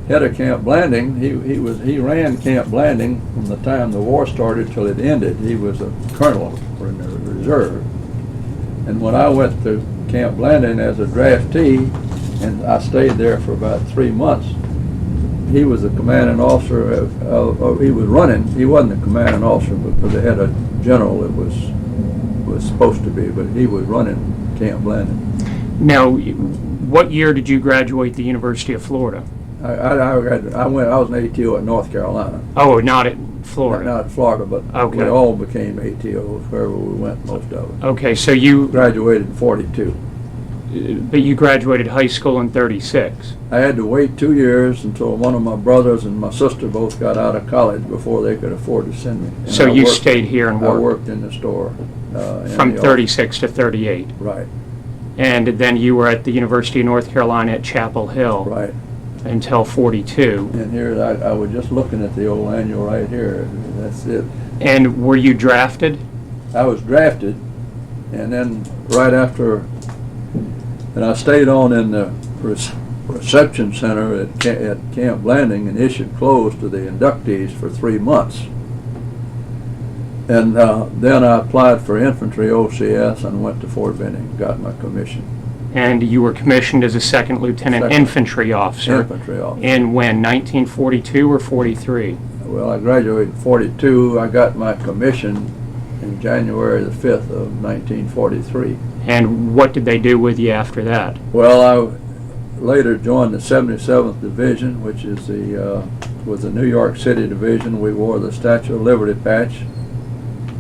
[SPEAKER 2] head of Camp Blanding. He ran Camp Blanding from the time the war started till it ended. He was a colonel in the reserve. And when I went to Camp Blanding as a draftee, and I stayed there for about 3 months, he was the commanding officer he was running. He wasn't the commanding officer because they had a general that was supposed to be, but he was running Camp Blanding.
[SPEAKER 1] Now, what year did you graduate the University of Florida?
[SPEAKER 2] I was an ATO at North Carolina.
[SPEAKER 1] Oh, not at Florida.
[SPEAKER 2] Not at Florida, but
[SPEAKER 1] okay.
[SPEAKER 2] We all became ATOs wherever we went, most of us.
[SPEAKER 1] Okay, so you
[SPEAKER 2] graduated in 42.
[SPEAKER 1] But you graduated high school in 36.
[SPEAKER 2] I had to wait 2 years until one of my brothers and my sister both got out of college before they could afford to send me. And
[SPEAKER 1] so you stayed here and worked?
[SPEAKER 2] I worked in the store.
[SPEAKER 1] From 36 to 38.
[SPEAKER 2] Right.
[SPEAKER 1] And then you were at the University of North Carolina at Chapel Hill.
[SPEAKER 2] Right.
[SPEAKER 1] Until 42.
[SPEAKER 2] And here, I was just looking at the old annual right here. That's it.
[SPEAKER 1] And were you drafted?
[SPEAKER 2] I was drafted, and then right after, and I stayed on in the reception center at Camp Blanding and issued clothes to the inductees for 3 months. And then I applied for infantry OCS and went to Fort Benning, got my commission.
[SPEAKER 1] And you were commissioned as a second lieutenant infantry officer.
[SPEAKER 2] Infantry officer.
[SPEAKER 1] In when, 1942 or 43?
[SPEAKER 2] Well, I graduated in 42. I got my commission in January the 5th of 1943.
[SPEAKER 1] And what did they do with you after that?
[SPEAKER 2] Well, I later joined the 77th Division, which is was the New York City Division. We wore the Statue of Liberty patch.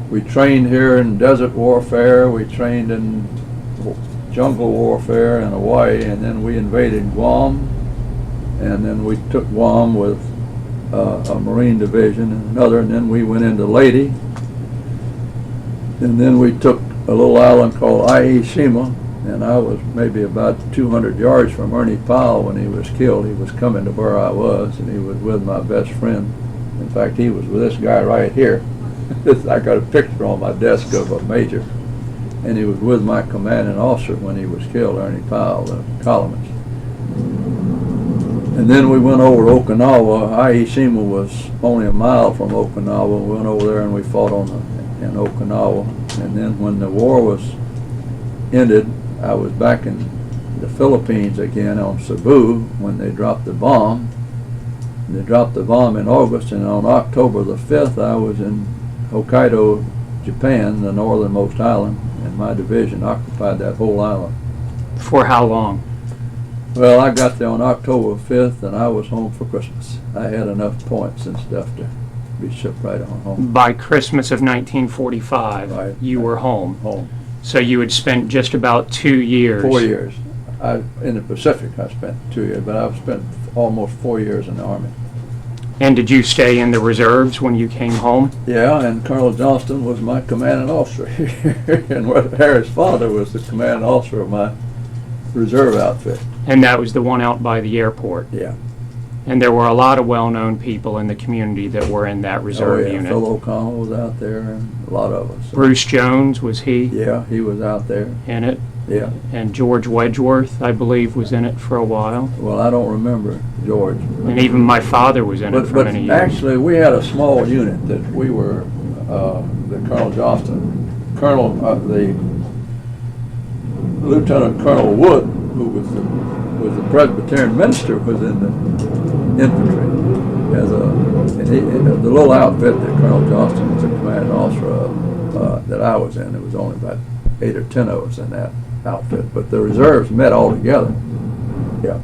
[SPEAKER 2] we trained here in desert warfare. We trained in jungle warfare in Hawaii, and then we invaded Guam, and then we took Guam with a Marine division and another, and then we went into Leyte, and then we took a little island called Ieshima, and I was maybe about 200 yards from Ernie Powell when he was killed. He was coming to where I was, and he was with my best friend. In fact, he was with this guy right here. I got a picture on my desk of a major, and he was with my commanding officer when he was killed, Ernie Powell, the columnist. And then we went over to Okinawa. Ieshima was only a mile from Okinawa. We went over there and we fought in Okinawa. And then when the war was ended, I was back in the Philippines again on Cebu when they dropped the bomb. They dropped the bomb in August, and on October the 5th, I was in Hokkaido, Japan, the northernmost island, and my division occupied that whole island.
[SPEAKER 1] For how long?
[SPEAKER 2] Well, I got there on October 5th, and I was home for Christmas. I had enough points and stuff to be shipped right on home.
[SPEAKER 1] By Christmas of 1945,
[SPEAKER 2] Right.
[SPEAKER 1] you were home.
[SPEAKER 2] Home.
[SPEAKER 1] So you had spent just about 2 years.
[SPEAKER 2] 4 years. In the Pacific, I spent 2 years, but I've spent almost 4 years in the Army.
[SPEAKER 1] And did you stay in the reserves when you came home?
[SPEAKER 2] Yeah, and Colonel Johnston was my commanding officer here, and Harry's father was the commanding officer of my reserve outfit.
[SPEAKER 1] And that was the one out by the airport.
[SPEAKER 2] Yeah.
[SPEAKER 1] And there were a lot of well-known people in the community that were in that reserve unit.
[SPEAKER 2] Phil O'Connell was out there, and a lot of us.
[SPEAKER 1] Bruce Jones, was he
[SPEAKER 2] Yeah, he was out there.
[SPEAKER 1] in it?
[SPEAKER 2] Yeah.
[SPEAKER 1] And George Wedgeworth, I believe, was in it for a while.
[SPEAKER 2] Well, I don't remember George.
[SPEAKER 1] And even my father was in it for
[SPEAKER 2] But
[SPEAKER 1] many years.
[SPEAKER 2] actually, we had a small unit that we were, the Colonel Johnston, the Lieutenant Colonel Wood, who was the Presbyterian minister, was in the infantry. The little outfit that Colonel Johnston was the commanding officer of, that I was in, there was only about 8 or 10 of us in that outfit, but the reserves met all together. Yeah.